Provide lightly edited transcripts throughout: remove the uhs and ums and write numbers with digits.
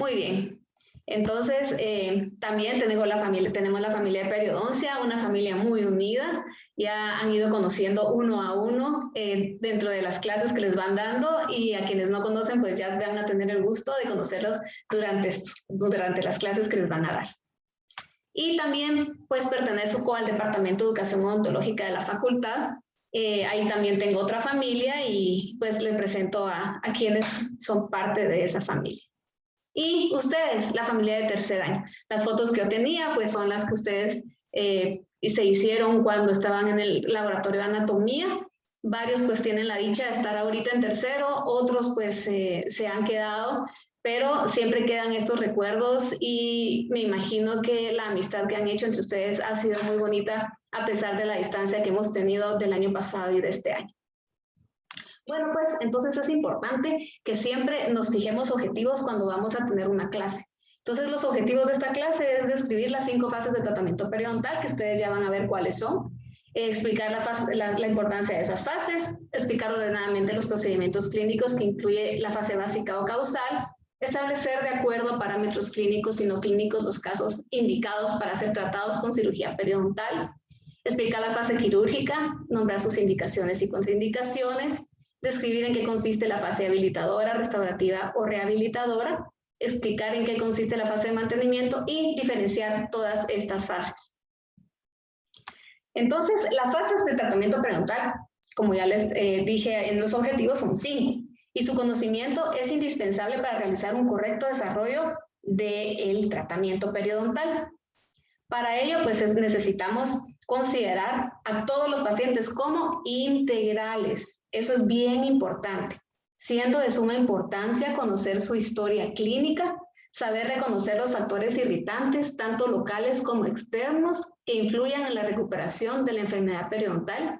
Muy bien. Entonces, también tenemos la familia de periodoncia, una familia muy unida. Ya han ido conociendo uno a uno dentro de las clases que les van dando, y a quienes no conocen, pues ya van a tener el gusto de conocerlos durante las clases que les van a dar. Y también, pues, pertenezco al Departamento de Educación Odontológica de la facultad. Ahí también tengo otra familia y pues les presento a quienes son parte de esa familia. Y ustedes, la familia de tercer año. Las fotos que yo tenía, pues son las que ustedes se hicieron cuando estaban en el laboratorio de anatomía. Varios pues tienen la dicha de estar ahorita en tercero, otros pues se han quedado, pero siempre quedan estos recuerdos y me imagino que la amistad que han hecho entre ustedes ha sido muy bonita a pesar de la distancia que hemos tenido del año pasado y de este año. Bueno, pues entonces es importante que siempre nos fijemos objetivos cuando vamos a tener una clase. Entonces los objetivos de esta clase es describir las 5 fases de tratamiento periodontal, que ustedes ya van a ver cuáles son, explicar la importancia de esas fases, explicar ordenadamente los procedimientos clínicos que incluye la fase básica o causal, establecer de acuerdo a parámetros clínicos y no clínicos los casos indicados para ser tratados con cirugía periodontal, explicar la fase quirúrgica, nombrar sus indicaciones y contraindicaciones, describir en qué consiste la fase habilitadora, restaurativa o rehabilitadora, explicar en qué consiste la fase de mantenimiento y diferenciar todas estas fases. Entonces, las fases de tratamiento periodontal, como ya les dije en los objetivos, son 5 y su conocimiento es indispensable para realizar un correcto desarrollo del tratamiento periodontal. Para ello, pues necesitamos considerar a todos los pacientes como integrales. Eso es bien importante, siendo de suma importancia conocer su historia clínica, saber reconocer los factores irritantes, tanto locales como externos, que influyan en la recuperación de la enfermedad periodontal,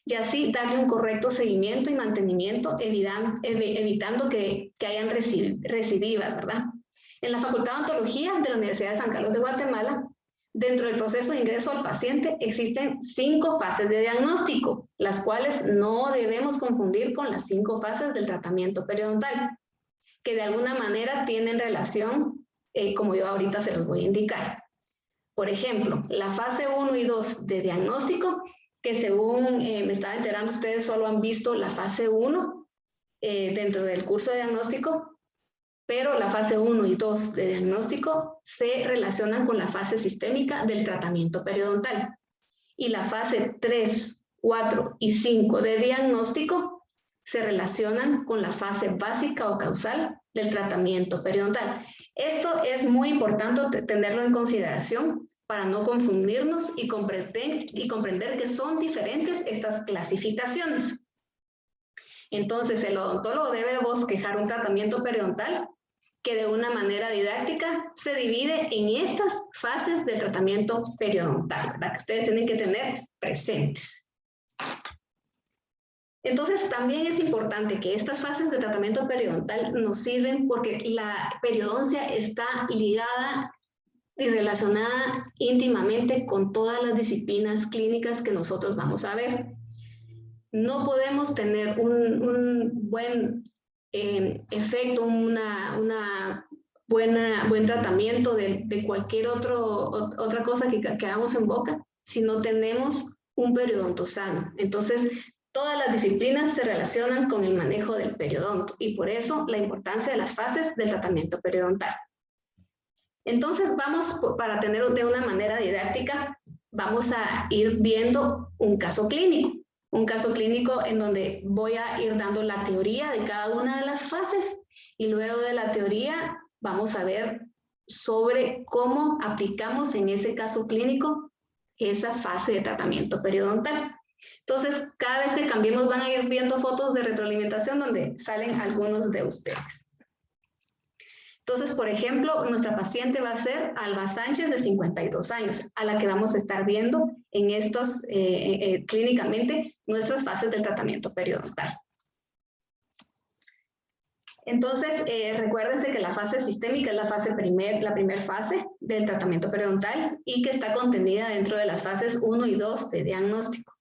y así darle un correcto seguimiento y mantenimiento, evitando que hayan recidivas, ¿verdad? En la Facultad de Odontología de la Universidad de San Carlos de Guatemala, dentro del proceso de ingreso al paciente existen 5 fases de diagnóstico, las cuales no debemos confundir con las 5 fases del tratamiento periodontal, que de alguna manera tienen relación, como yo ahorita se los voy a indicar. Por ejemplo, la fase 1 y 2 de diagnóstico, que según me estaba enterando, ustedes solo han visto la fase 1 dentro del curso de diagnóstico, pero la fase 1 y 2 de diagnóstico se relacionan con la fase sistémica del tratamiento periodontal. Y la fase 3, 4 y 5 de diagnóstico se relacionan con la fase básica o causal del tratamiento periodontal. Esto es muy importante tenerlo en consideración para no confundirnos y comprender que son diferentes estas clasificaciones. Entonces, el odontólogo debe bosquejar un tratamiento periodontal que de una manera didáctica se divide en estas fases de tratamiento periodontal, ¿verdad? Que ustedes tienen que tener presentes. Entonces, también es importante que estas fases de tratamiento periodontal nos sirven porque la periodoncia está ligada y relacionada íntimamente con todas las disciplinas clínicas que nosotros vamos a ver. No podemos tener un buen efecto, buen tratamiento de cualquier otra cosa que hagamos en boca si no tenemos un periodonto sano. Entonces, todas las disciplinas se relacionan con el manejo del periodonto y por eso la importancia de las fases del tratamiento periodontal. Entonces, para tenerlo de una manera didáctica, vamos a ir viendo un caso clínico. Un caso clínico en donde voy a ir dando la teoría de cada una de las fases y luego de la teoría vamos a ver sobre cómo aplicamos en ese caso clínico esa fase de tratamiento periodontal. Entonces, cada vez que cambiemos van a ir viendo fotos de retroalimentación donde salen algunos de ustedes. Entonces, por ejemplo, nuestra paciente va a ser Alba Sánchez, de 52 años, a la que vamos a estar viendo en estos, clínicamente, nuestras fases del tratamiento periodontal. Entonces, recuérdense que la fase sistémica es la primera fase del tratamiento periodontal y que está contenida dentro de las fases 1 y 2 de diagnóstico.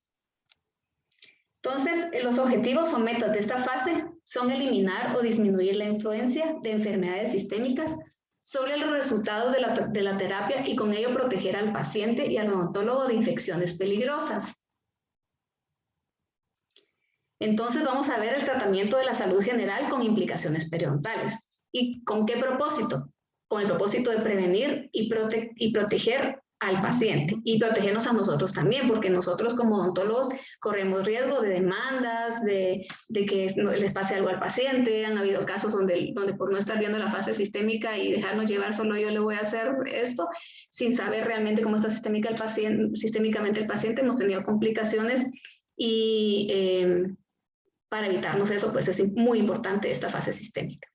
Entonces, los objetivos o metas de esta fase son eliminar o disminuir la influencia de enfermedades sistémicas sobre los resultados de la terapia y con ello proteger al paciente y al odontólogo de infecciones peligrosas. Entonces vamos a ver el tratamiento de la salud general con implicaciones periodontales. ¿Y con qué propósito? Con el propósito de prevenir y proteger al paciente y protegernos a nosotros también, porque nosotros como odontólogos corremos riesgo de demandas, de que les pase algo al paciente. Han habido casos donde por no estar viendo la fase sistémica y dejarnos llevar, solo yo le voy a hacer esto, sin saber realmente cómo está sistémicamente el paciente, hemos tenido complicaciones y para evitarnos eso, pues es muy importante esta fase sistémica.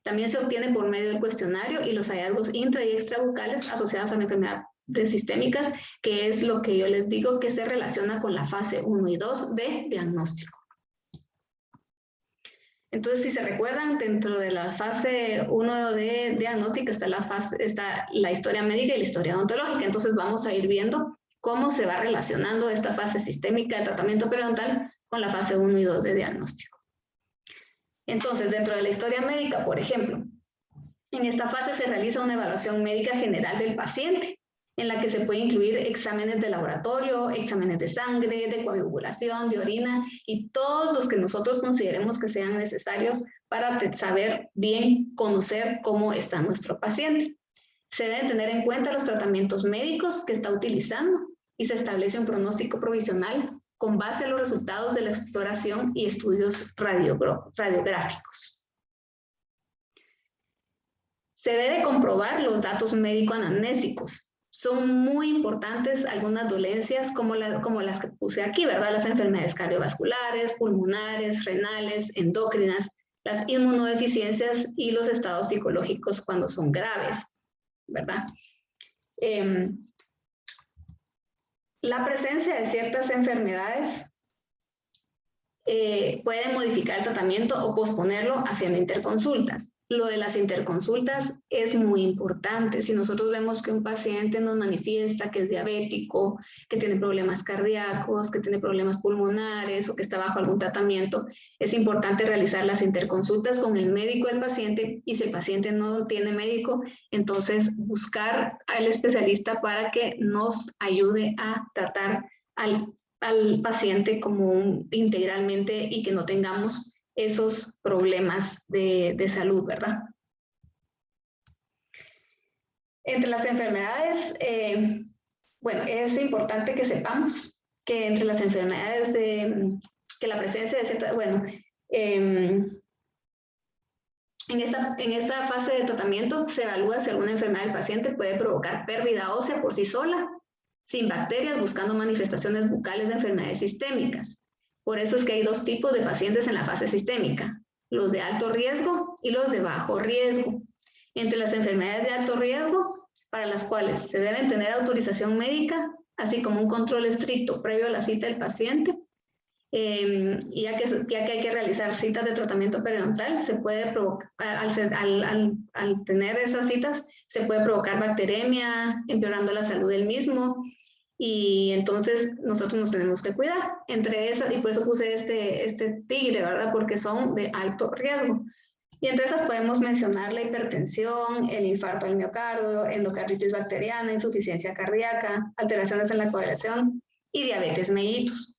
También se obtiene por medio del cuestionario y los hallazgos intra y extrabucales asociados a la enfermedad de sistémicas, que es lo que yo les digo que se relaciona con la fase 1 y 2 de diagnóstico. Entonces, si se recuerdan, dentro de la fase 1 de diagnóstico está la historia médica y la historia odontológica. Entonces, vamos a ir viendo cómo se va relacionando esta fase sistémica de tratamiento periodontal con la fase 1 y 2 de diagnóstico. Entonces, dentro de la historia médica, por ejemplo, en esta fase se realiza una evaluación médica general del paciente, en la que se puede incluir exámenes de laboratorio, exámenes de sangre, de coagulación, de orina y todos los que nosotros consideremos que sean necesarios para saber bien, conocer cómo está nuestro paciente. Se deben tener en cuenta los tratamientos médicos que está utilizando y se establece un pronóstico provisional con base a los resultados de la exploración y estudios radiográficos. Se debe comprobar los datos médico-anamnésicos. Son muy importantes algunas dolencias como las que puse aquí, ¿verdad? Las enfermedades cardiovasculares, pulmonares, renales, endócrinas, las inmunodeficiencias y los estados psicológicos cuando son graves, ¿verdad? La presencia de ciertas enfermedades puede modificar el tratamiento o posponerlo haciendo interconsultas. Lo de las interconsultas es muy importante. Si nosotros vemos que un paciente nos manifiesta que es diabético, que tiene problemas cardíacos, que tiene problemas pulmonares o que está bajo algún tratamiento, es importante realizar las interconsultas con el médico del paciente y si el paciente no tiene médico, entonces buscar al especialista para que nos ayude a tratar al paciente como integralmente y que no tengamos esos problemas de salud, ¿verdad? Entre las enfermedades, bueno, es importante que sepamos que entre las enfermedades que la presencia de ciertas, bueno, en esta fase de tratamiento se evalúa si alguna enfermedad del paciente puede provocar pérdida ósea por sí sola, sin bacterias, buscando manifestaciones bucales de enfermedades sistémicas. Por eso es que hay dos tipos de pacientes en la fase sistémica, los de alto riesgo y los de bajo riesgo. Entre las enfermedades de alto riesgo, para las cuales se deben tener autorización médica, así como un control estricto previo a la cita del paciente, ya que hay que realizar citas de tratamiento periodontal, se puede provocar, al tener esas citas, se puede provocar bacteremia, empeorando la salud del mismo, y entonces nosotros nos tenemos que cuidar. Entre esas, y por eso puse este tigre, ¿verdad? Porque son de alto riesgo. Y entre esas podemos mencionar la hipertensión, el infarto del miocardio, endocarditis bacteriana, insuficiencia cardíaca, alteraciones en la coagulación y diabetes mellitus.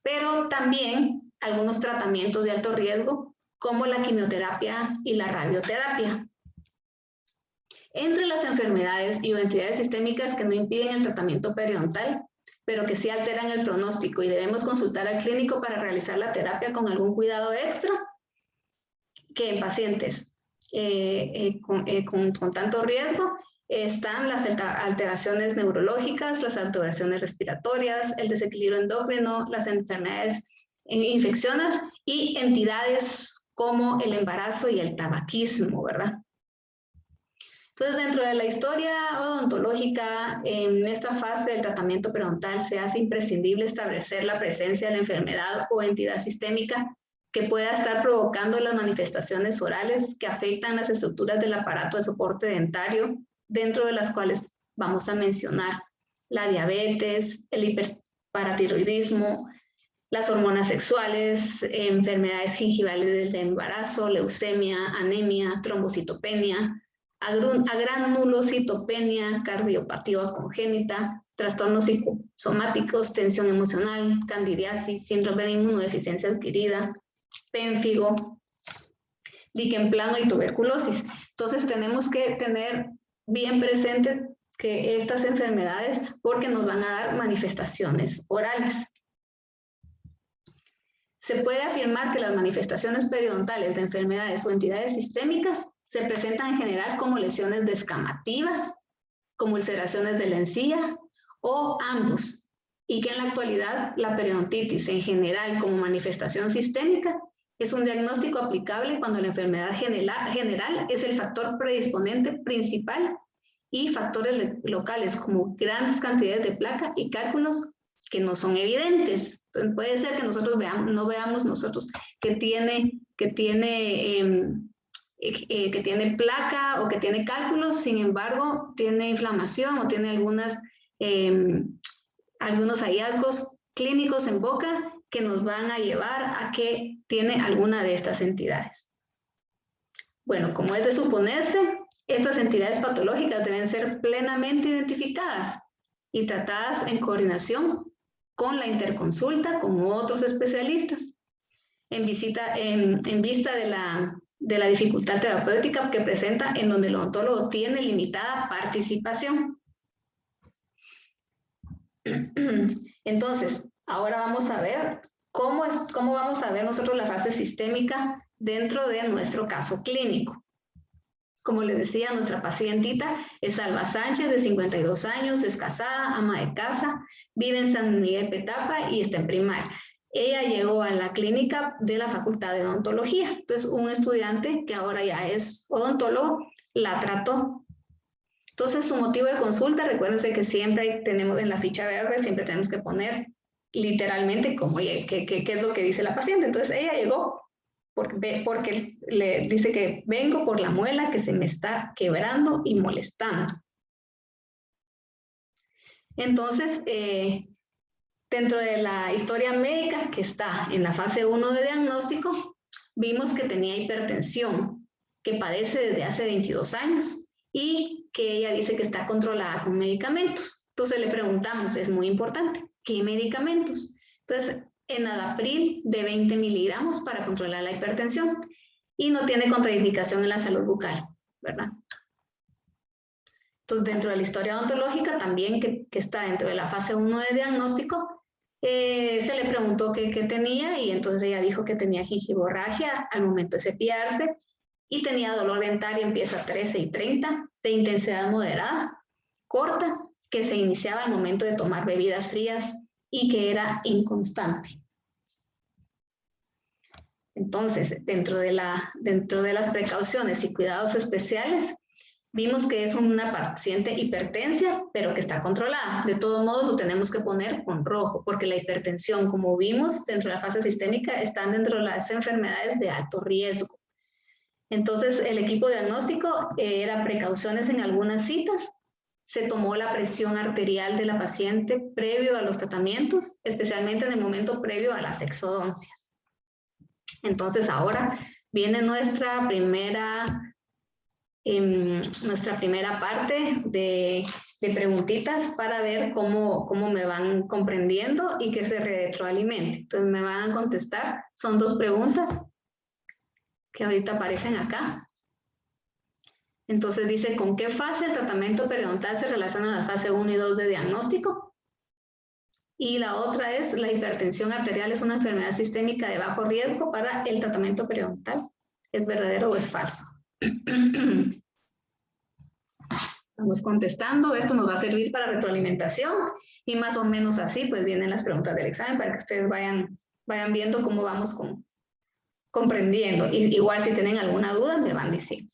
Pero también algunos tratamientos de alto riesgo, como la quimioterapia y la radioterapia. Entre las enfermedades y o entidades sistémicas que no impiden el tratamiento periodontal, pero que sí alteran el pronóstico y debemos consultar al clínico para realizar la terapia con algún cuidado extra, que en pacientes con tanto riesgo están las alteraciones neurológicas, las alteraciones respiratorias, el desequilibrio endocrino, las enfermedades infecciosas y entidades como el embarazo y el tabaquismo, ¿verdad? Entonces, dentro de la historia odontológica, en esta fase del tratamiento periodontal se hace imprescindible establecer la presencia de la enfermedad o entidad sistémica que pueda estar provocando las manifestaciones orales que afectan las estructuras del aparato de soporte dentario, dentro de las cuales vamos a mencionar la diabetes, el hiperparatiroidismo, las hormonas sexuales, enfermedades gingivales del embarazo, leucemia, anemia, trombocitopenia, agranulocitopenia, cardiopatía congénita, trastornos psicosomáticos, tensión emocional, candidiasis, síndrome de inmunodeficiencia adquirida, pénfigo, líquen plano y tuberculosis. Entonces tenemos que tener bien presente que estas enfermedades, porque nos van a dar manifestaciones orales. Se puede afirmar que las manifestaciones periodontales de enfermedades o entidades sistémicas se presentan en general como lesiones descamativas, como ulceraciones de la encía o ambos, y que en la actualidad la periodontitis en general como manifestación sistémica es un diagnóstico aplicable cuando la enfermedad general es el factor predisponente principal y factores locales como grandes cantidades de placa y cálculos que no son evidentes. Entonces puede ser que nosotros no veamos nosotros que tiene placa o que tiene cálculos, sin embargo tiene inflamación o tiene algunos hallazgos clínicos en boca que nos van a llevar a que tiene alguna de estas entidades. Bueno, como es de suponerse, estas entidades patológicas deben ser plenamente identificadas y tratadas en coordinación con la interconsulta con otros especialistas, en vista de la dificultad terapéutica que presenta, en donde el odontólogo tiene limitada participación. Entonces, ahora vamos a ver cómo vamos a ver nosotros la fase sistémica dentro de nuestro caso clínico. Como les decía, nuestra pacientita es Alba Sánchez, de 52 años, es casada, ama de casa, vive en San Miguel Petapa y está en primaria. Ella llegó a la clínica de la Facultad de Odontología. Entonces, un estudiante que ahora ya es odontólogo la trató. Entonces, su motivo de consulta, recuérdense que siempre tenemos en la ficha verde, siempre tenemos que poner literalmente qué es lo que dice la paciente. Entonces, ella llegó porque le dice que vengo por la muela que se me está quebrando y molestando. Entonces, dentro de la historia médica que está en la fase 1 de diagnóstico, vimos que tenía hipertensión, que padece desde hace 22 años y que ella dice que está controlada con medicamentos. Entonces le preguntamos, es muy importante, ¿qué medicamentos? Entonces, enalapril de 20 miligramos para controlar la hipertensión y no tiene contraindicación en la salud bucal, ¿verdad? Entonces, dentro de la historia odontológica también, que está dentro de la fase 1 de diagnóstico, se le preguntó qué tenía y entonces ella dijo que tenía gingivorragia al momento de cepillarse y tenía dolor dentario en pieza 13 y 30, de intensidad moderada, corta, que se iniciaba al momento de tomar bebidas frías y que era inconstante. Entonces, dentro de las precauciones y cuidados especiales, vimos que es una paciente hipertensa, pero que está controlada. De todos modos, lo tenemos que poner con rojo, porque la hipertensión, como vimos dentro de la fase sistémica, están dentro de las enfermedades de alto riesgo. Entonces, el equipo diagnóstico era precauciones en algunas citas. Se tomó la presión arterial de la paciente previo a los tratamientos, especialmente en el momento previo a las exodoncias. Entonces, ahora viene nuestra primera parte de preguntitas para ver cómo me van comprendiendo y que se retroalimente. Entonces me van a contestar, son 2 preguntas que ahorita aparecen acá. Entonces dice, ¿con qué fase el tratamiento periodontal se relaciona a la fase 1 y 2 de diagnóstico? Y la otra es, ¿la hipertensión arterial es una enfermedad sistémica de bajo riesgo para el tratamiento periodontal? ¿Es verdadero o es falso? Vamos contestando, esto nos va a servir para retroalimentación y más o menos así pues vienen las preguntas del examen para que ustedes vayan viendo cómo vamos comprendiendo. Y igual si tienen alguna duda me van diciendo.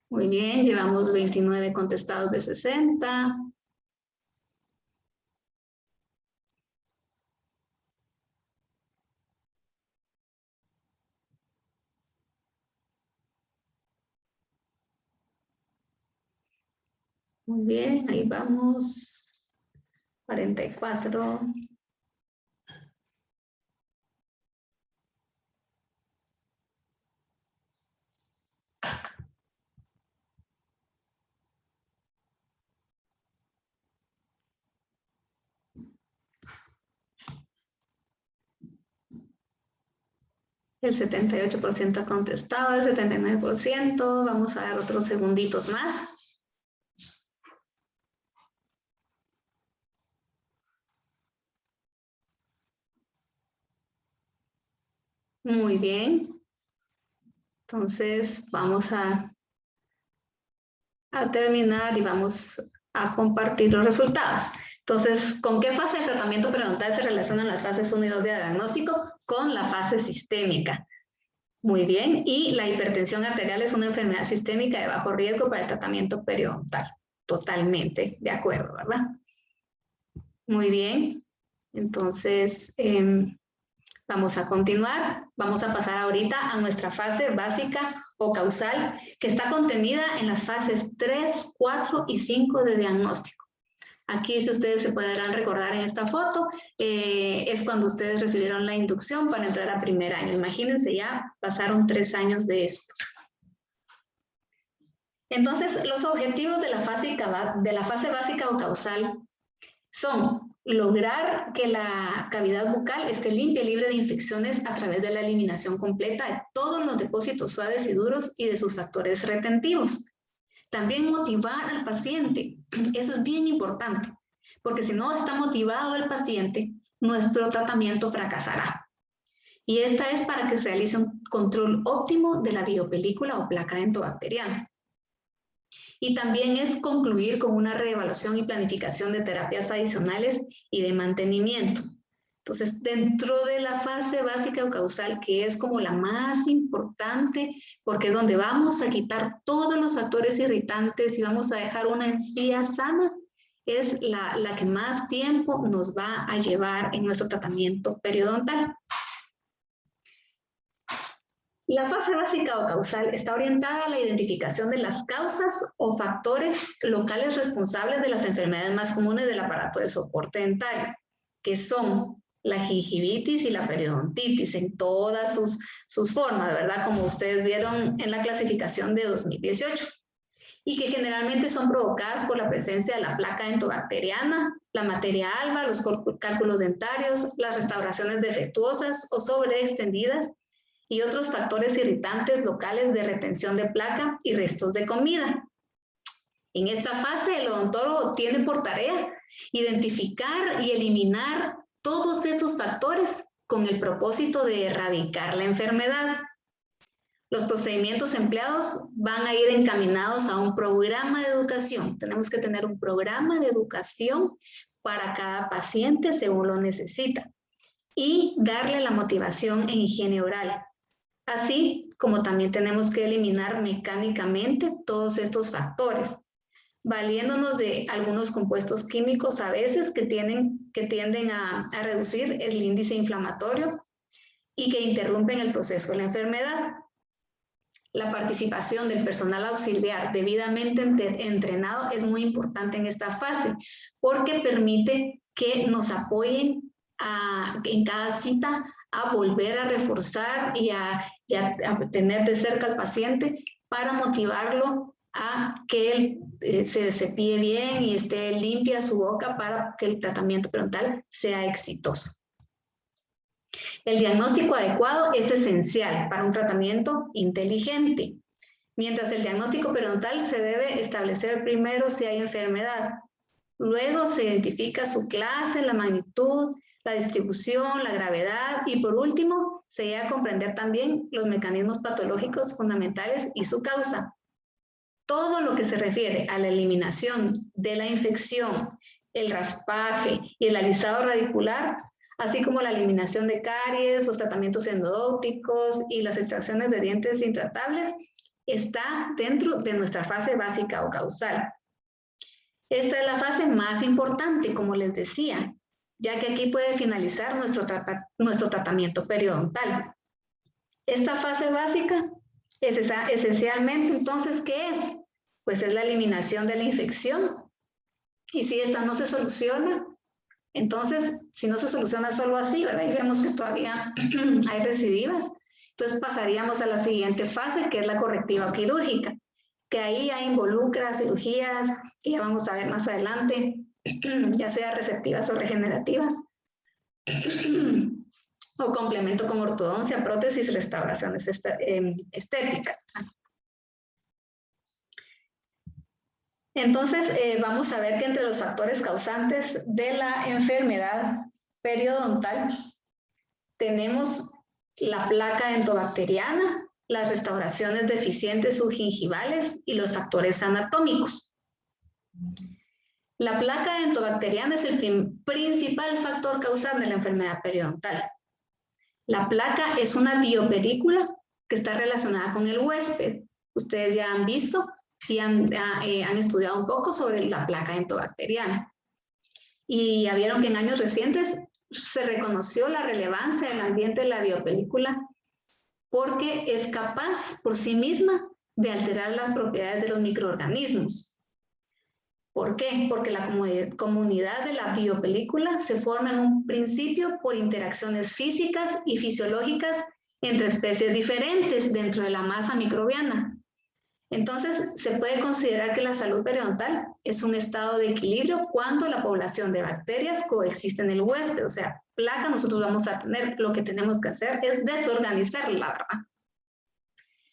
Muy bien, llevamos 29 contestados de 60. Muy bien, ahí vamos. 44. El 78% ha contestado, el 79%. Vamos a dar otros segunditos más. Muy bien. Entonces vamos a terminar y vamos a compartir los resultados. Entonces, ¿con qué fase del tratamiento periodontal se relacionan las fases 1 y 2 de diagnóstico? Con la fase sistémica. Muy bien, y la hipertensión arterial es una enfermedad sistémica de bajo riesgo para el tratamiento periodontal. Totalmente de acuerdo, ¿verdad? Muy bien, entonces vamos a continuar. Vamos a pasar ahorita a nuestra fase básica o causal, que está contenida en las fases 3, 4 y 5 de diagnóstico. Aquí, si ustedes se podrán recordar en esta foto, es cuando ustedes recibieron la inducción para entrar a primer año. Imagínense, ya pasaron 3 años de esto. Entonces, los objetivos de la fase básica o causal son lograr que la cavidad bucal esté limpia y libre de infecciones a través de la eliminación completa de todos los depósitos suaves y duros y de sus factores retentivos. También motivar al paciente, eso es bien importante, porque si no está motivado el paciente, nuestro tratamiento fracasará. Y esta es para que se realice un control óptimo de la biopelícula o placa dentobacteriana. Y también es concluir con una reevaluación y planificación de terapias adicionales y de mantenimiento. Entonces, dentro de la fase básica o causal, que es como la más importante, porque es donde vamos a quitar todos los factores irritantes y vamos a dejar una encía sana, es la que más tiempo nos va a llevar en nuestro tratamiento periodontal. La fase básica o causal está orientada a la identificación de las causas o factores locales responsables de las enfermedades más comunes del aparato de soporte dentario, que son la gingivitis y la periodontitis en todas sus formas, ¿verdad? Como ustedes vieron en la clasificación de 2018. Y que generalmente son provocadas por la presencia de la placa dentobacteriana, la materia alba, los cálculos dentarios, las restauraciones defectuosas o sobreextendidas, y otros factores irritantes locales de retención de placa y restos de comida. En esta fase, el odontólogo tiene por tarea identificar y eliminar todos esos factores con el propósito de erradicar la enfermedad. Los procedimientos empleados van a ir encaminados a un programa de educación. Tenemos que tener un programa de educación para cada paciente según lo necesita y darle la motivación en higiene oral. Así como también tenemos que eliminar mecánicamente todos estos factores, valiéndonos de algunos compuestos químicos a veces que tienden a reducir el índice inflamatorio y que interrumpen el proceso de la enfermedad. La participación del personal auxiliar debidamente entrenado es muy importante en esta fase porque permite que nos apoyen en cada cita a volver a reforzar y a tener de cerca al paciente para motivarlo a que él se cepille bien y esté limpia su boca para que el tratamiento periodontal sea exitoso. El diagnóstico adecuado es esencial para un tratamiento inteligente. Mientras el diagnóstico periodontal se debe establecer primero si hay enfermedad. Luego se identifica su clase, la magnitud, la distribución, la gravedad y por último se llega a comprender también los mecanismos patológicos fundamentales y su causa. Todo lo que se refiere a la eliminación de la infección, el raspaje y el alisado radicular, así como la eliminación de caries, los tratamientos endodónticos y las extracciones de dientes intratables, está dentro de nuestra fase básica o causal. Esta es la fase más importante, como les decía, ya que aquí puede finalizar nuestro tratamiento periodontal. Esta fase básica es esencialmente, entonces, ¿qué es? Pues es la eliminación de la infección. Y si esta no se soluciona, entonces, si no se soluciona solo así, ¿verdad? Y vemos que todavía hay recidivas, entonces pasaríamos a la siguiente fase, que es la correctiva quirúrgica, que ahí ya involucra cirugías, que ya vamos a ver más adelante, ya sea receptivas o regenerativas. o complemento con ortodoncia, prótesis, restauraciones estéticas. Entonces, vamos a ver que entre los factores causantes de la enfermedad periodontal tenemos la placa endobacteriana, las restauraciones deficientes subgingivales y los factores anatómicos. La placa endobacteriana es el principal factor causante de la enfermedad periodontal. La placa es una biopelícula que está relacionada con el huésped. Ustedes ya han visto y han estudiado un poco sobre la placa endobacteriana. Y ya vieron que en años recientes se reconoció la relevancia del ambiente de la biopelícula porque es capaz por sí misma de alterar las propiedades de los microorganismos. ¿Por qué? Porque la comunidad de la biopelícula se forma en un principio por interacciones físicas y fisiológicas entre especies diferentes dentro de la masa microbiana. Entonces, se puede considerar que la salud periodontal es un estado de equilibrio cuando la población de bacterias coexiste en el huésped. O sea, placa nosotros vamos a tener, lo que tenemos que hacer es desorganizarla, la verdad.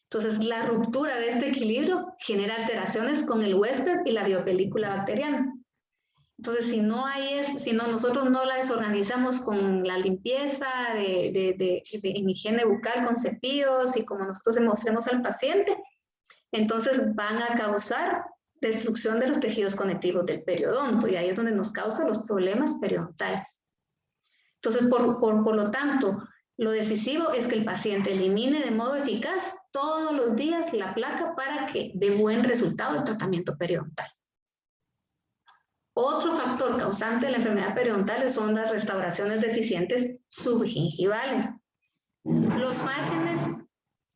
Entonces, la ruptura de este equilibrio genera alteraciones con el huésped y la biopelícula bacteriana. Entonces, si nosotros no la desorganizamos con la limpieza en higiene bucal con cepillos y como nosotros mostremos al paciente, entonces van a causar destrucción de los tejidos conectivos del periodonto y ahí es donde nos causan los problemas periodontales. Entonces, por lo tanto, lo decisivo es que el paciente elimine de modo eficaz todos los días la placa para que dé buen resultado el tratamiento periodontal. Otro factor causante de la enfermedad periodontal son las restauraciones deficientes subgingivales. Los márgenes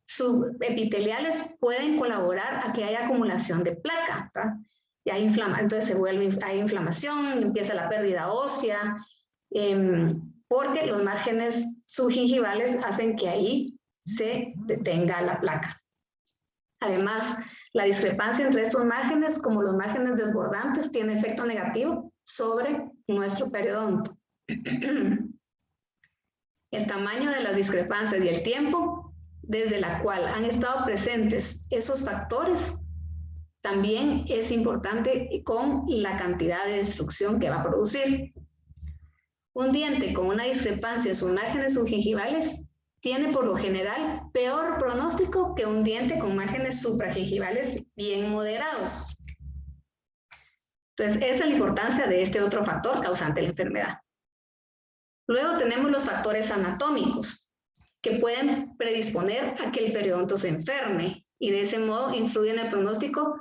subepiteliales pueden colaborar a que haya acumulación de placa, ¿verdad? Y entonces hay inflamación, empieza la pérdida ósea, porque los márgenes subgingivales hacen que ahí se detenga la placa. Además, la discrepancia entre estos márgenes, como los márgenes desbordantes, tiene efecto negativo sobre nuestro periodonto. El tamaño de las discrepancias y el tiempo desde la cual han estado presentes esos factores también es importante con la cantidad de destrucción que va a producir. Un diente con una discrepancia en sus márgenes subgingivales tiene por lo general peor pronóstico que un diente con márgenes supragingivales bien moderados. Entonces, esa es la importancia de este otro factor causante de la enfermedad. Luego tenemos los factores anatómicos, que pueden predisponer a que el periodonto se enferme y de ese modo influyen en el pronóstico,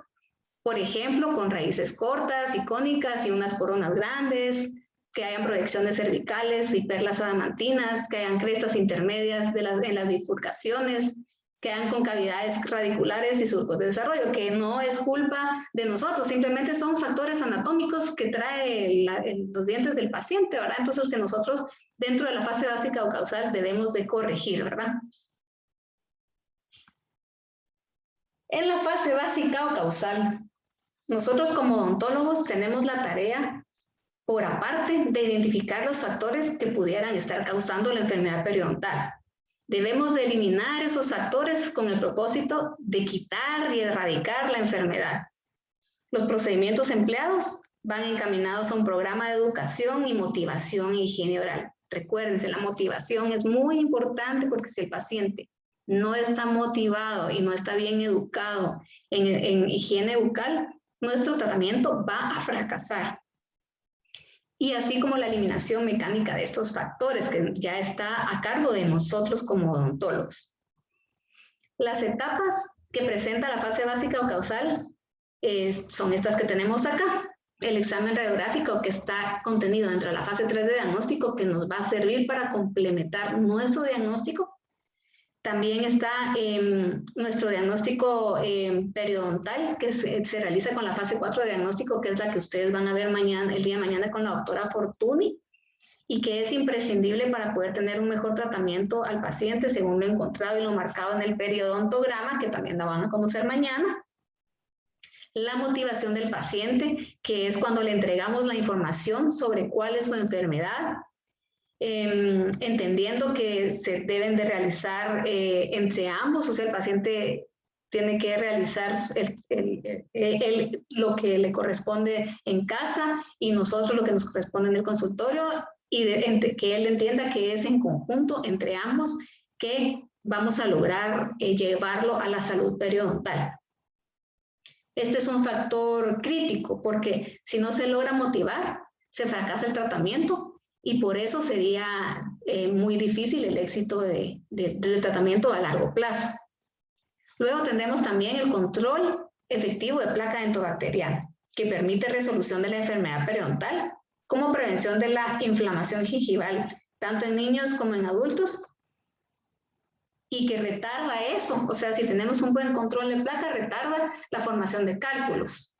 por ejemplo, con raíces cortas y cónicas y unas coronas grandes, que hayan proyecciones cervicales y perlas adamantinas, que hayan crestas intermedias en las bifurcaciones, que hayan concavidades radiculares y surcos de desarrollo, que no es culpa de nosotros, simplemente son factores anatómicos que trae los dientes del paciente, ¿verdad? Entonces que nosotros dentro de la fase básica o causal debemos de corregir, ¿verdad? En la fase básica o causal, nosotros como odontólogos tenemos la tarea, por aparte, de identificar los factores que pudieran estar causando la enfermedad periodontal. Debemos de eliminar esos factores con el propósito de quitar y erradicar la enfermedad. Los procedimientos empleados van encaminados a un programa de educación y motivación en higiene oral. Recuérdense, la motivación es muy importante porque si el paciente no está motivado y no está bien educado en higiene bucal, nuestro tratamiento va a fracasar. Y así como la eliminación mecánica de estos factores que ya está a cargo de nosotros como odontólogos. Las etapas que presenta la fase básica o causal son estas que tenemos acá. El examen radiográfico que está contenido dentro de la fase 3 de diagnóstico que nos va a servir para complementar nuestro diagnóstico. También está nuestro diagnóstico periodontal que se realiza con la fase 4 de diagnóstico, que es la que ustedes van a ver el día de mañana con la doctora Fortuny y que es imprescindible para poder tener un mejor tratamiento al paciente según lo encontrado y lo marcado en el periodontograma, que también la van a conocer mañana. La motivación del paciente, que es cuando le entregamos la información sobre cuál es su enfermedad. entendiendo que se deben de realizar entre ambos, o sea, el paciente tiene que realizar lo que le corresponde en casa y nosotros lo que nos corresponde en el consultorio, y que él entienda que es en conjunto entre ambos que vamos a lograr llevarlo a la salud periodontal. Este es un factor crítico porque si no se logra motivar, se fracasa el tratamiento y por eso sería muy difícil el éxito del tratamiento a largo plazo. Luego tenemos también el control efectivo de placa dentobacteriana, que permite resolución de la enfermedad periodontal como prevención de la inflamación gingival, tanto en niños como en adultos, y que retarda eso. O sea, si tenemos un buen control de placa, retarda la formación de cálculos.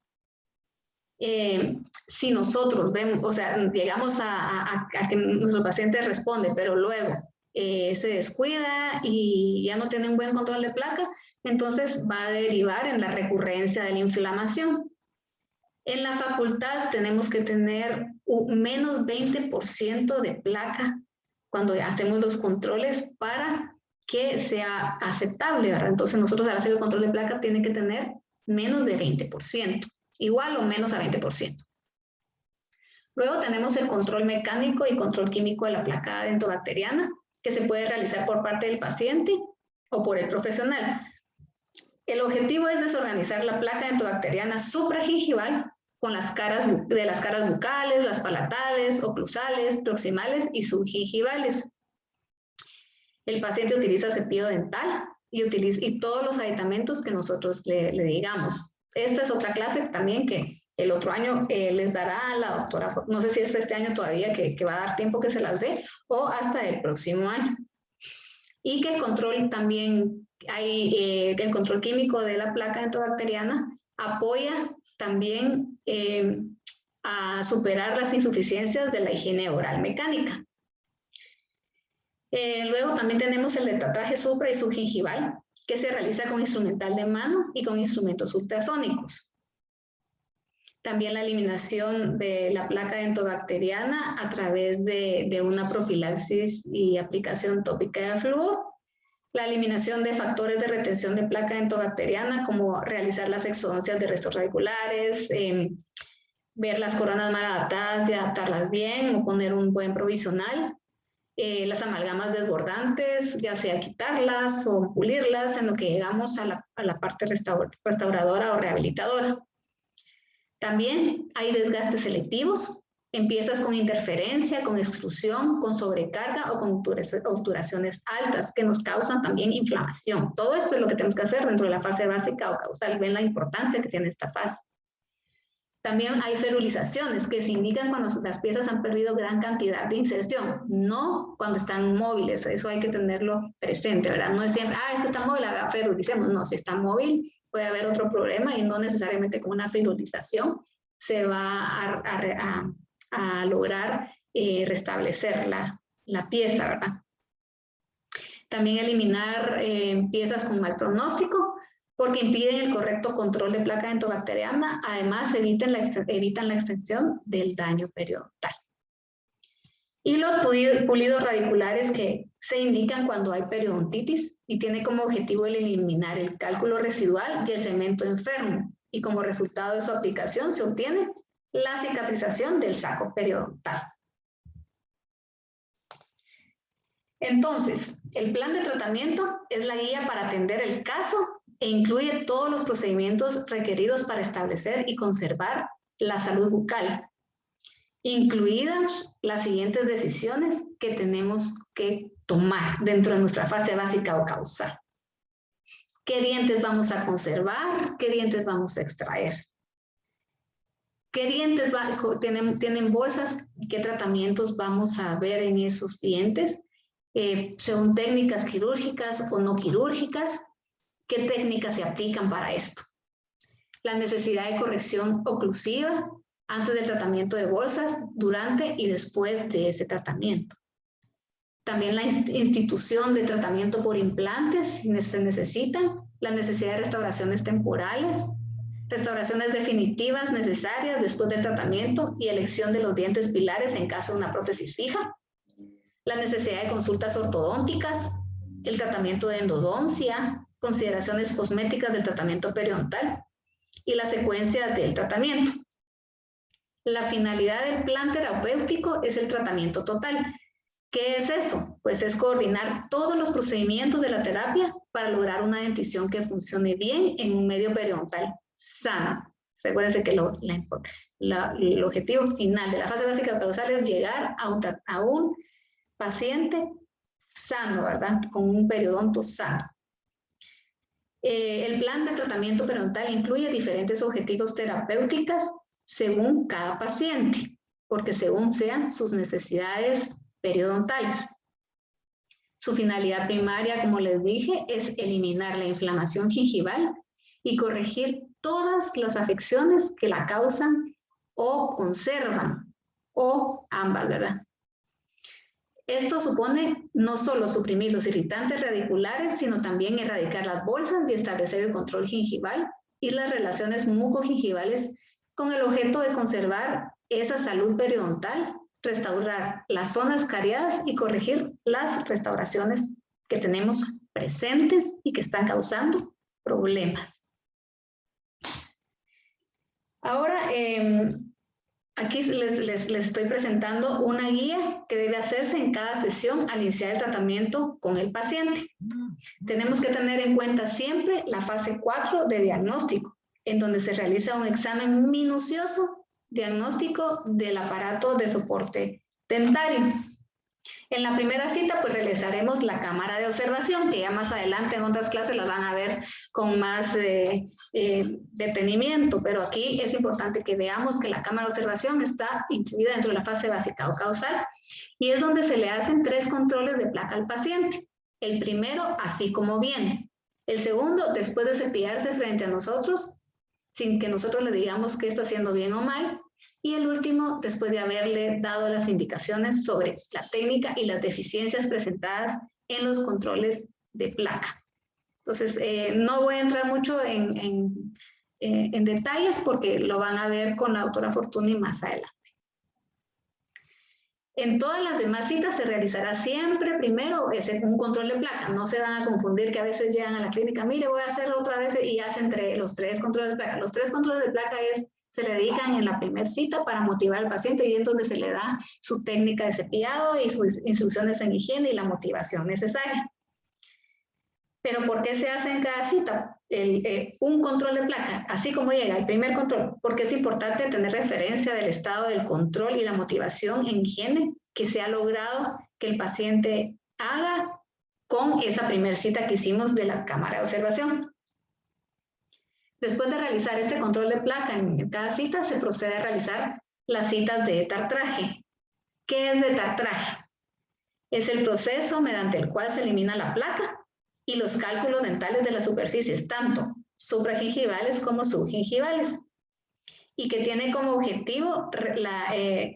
Si nosotros vemos, o sea, llegamos a que nuestro paciente responde, pero luego se descuida y ya no tiene un buen control de placa, entonces va a derivar en la recurrencia de la inflamación. En la facultad tenemos que tener menos 20% de placa cuando hacemos los controles para que sea aceptable, ¿verdad? Entonces nosotros al hacer el control de placa tiene que tener menos de 20%, igual o menos a 20%. Luego tenemos el control mecánico y control químico de la placa dentobacteriana, que se puede realizar por parte del paciente o por el profesional. El objetivo es desorganizar la placa dentobacteriana supragingival con las caras bucales, las palatales, oclusales, proximales y subgingivales. El paciente utiliza cepillo dental y todos los aditamentos que nosotros le digamos. Esta es otra clase también que el otro año les dará la doctora, no sé si es este año todavía que va a dar tiempo que se las dé, o hasta el próximo año. Y que el control también, el control químico de la placa dentobacteriana apoya también a superar las insuficiencias de la higiene oral mecánica. Luego también tenemos el detatraje supra y subgingival, que se realiza con instrumental de mano y con instrumentos ultrasónicos. También la eliminación de la placa dentobacteriana a través de una profilaxis y aplicación tópica de flúor. La eliminación de factores de retención de placa dentobacteriana, como realizar las exodoncias de restos radiculares, ver las coronas mal adaptadas y adaptarlas bien, o poner un buen provisional. Las amalgamas desbordantes, ya sea quitarlas o pulirlas, en lo que llegamos a la parte restauradora o rehabilitadora. También hay desgastes selectivos. Empiezas con interferencia, con extrusión, con sobrecarga o con obturaciones altas que nos causan también inflamación. Todo esto es lo que tenemos que hacer dentro de la fase básica o causal. Ven la importancia que tiene esta fase. También hay ferulizaciones que se indican cuando las piezas han perdido gran cantidad de inserción, no cuando están móviles. Eso hay que tenerlo presente, ¿verdad? No es siempre, es que está móvil, ferulicemos. No, si está móvil puede haber otro problema y no necesariamente con una ferulización se va a lograr restablecer la pieza, ¿verdad? También eliminar piezas con mal pronóstico, porque impiden el correcto control de placa dentobacteriana, además evitan la extensión del daño periodontal. Y los pulidos radiculares que se indican cuando hay periodontitis y tiene como objetivo el eliminar el cálculo residual y el cemento enfermo, y como resultado de su aplicación se obtiene la cicatrización del saco periodontal. Entonces, el plan de tratamiento es la guía para atender el caso e incluye todos los procedimientos requeridos para establecer y conservar la salud bucal, incluidas las siguientes decisiones que tenemos que tomar dentro de nuestra fase básica o causal. ¿Qué dientes vamos a conservar? ¿Qué dientes vamos a extraer? ¿Qué dientes tienen bolsas? ¿Qué tratamientos vamos a ver en esos dientes? ¿Son técnicas quirúrgicas o no quirúrgicas? ¿Qué técnicas se aplican para esto? La necesidad de corrección oclusiva antes del tratamiento de bolsas, durante y después de ese tratamiento. También la institución de tratamiento por implantes, si se necesitan, la necesidad de restauraciones temporales, restauraciones definitivas necesarias después del tratamiento y elección de los dientes pilares en caso de una prótesis fija. la necesidad de consultas ortodónticas, el tratamiento de endodoncia, consideraciones cosméticas del tratamiento periodontal y la secuencia del tratamiento. La finalidad del plan terapéutico es el tratamiento total. ¿Qué es eso? Pues es coordinar todos los procedimientos de la terapia para lograr una dentición que funcione bien en un medio periodontal sano. Recuérdense que el objetivo final de la fase básica causal es llegar a un paciente sano, ¿verdad? Con un periodonto sano. El plan de tratamiento periodontal incluye diferentes objetivos terapéuticos según cada paciente, porque según sean sus necesidades periodontales. Su finalidad primaria, como les dije, es eliminar la inflamación gingival y corregir todas las afecciones que la causan o conservan, o ambas, ¿verdad? Esto supone no solo suprimir los irritantes radiculares, sino también erradicar las bolsas y establecer el control gingival y las relaciones mucogingivales con el objeto de conservar esa salud periodontal, restaurar las zonas cariadas y corregir las restauraciones que tenemos presentes y que están causando problemas. Ahora, aquí les estoy presentando una guía que debe hacerse en cada sesión al iniciar el tratamiento con el paciente. Tenemos que tener en cuenta siempre la fase 4 de diagnóstico, en donde se realiza un examen minucioso diagnóstico del aparato de soporte dentario. En la primera cita, pues realizaremos la cámara de observación, que ya más adelante en otras clases las van a ver con más detenimiento, pero aquí es importante que veamos que la cámara de observación está incluida dentro de la fase básica o causal y es donde se le hacen 3 controles de placa al paciente. El primero, así como viene. El segundo, después de cepillarse frente a nosotros, sin que nosotros le digamos qué está haciendo bien o mal. Y el último, después de haberle dado las indicaciones sobre la técnica y las deficiencias presentadas en los controles de placa. Entonces, no voy a entrar mucho en detalles porque lo van a ver con la doctora Fortuny más adelante. En todas las demás citas se realizará siempre primero un control de placa. No se van a confundir que a veces llegan a la clínica, mire, voy a hacerlo otra vez y hacen los 3 controles de placa. Los 3 controles de placa se le dedican en la primera cita para motivar al paciente y es donde se le da su técnica de cepillado y sus instrucciones en higiene y la motivación necesaria. Pero ¿por qué se hace en cada cita un control de placa? Así como llega el primer control, porque es importante tener referencia del estado del control y la motivación en higiene que se ha logrado que el paciente haga con esa primera cita que hicimos de la cámara de observación. Después de realizar este control de placa en cada cita, se procede a realizar las citas de tartraje. ¿Qué es de tartraje? Es el proceso mediante el cual se elimina la placa y los cálculos dentales de las superficies, tanto supragingivales como subgingivales, y que tiene como objetivo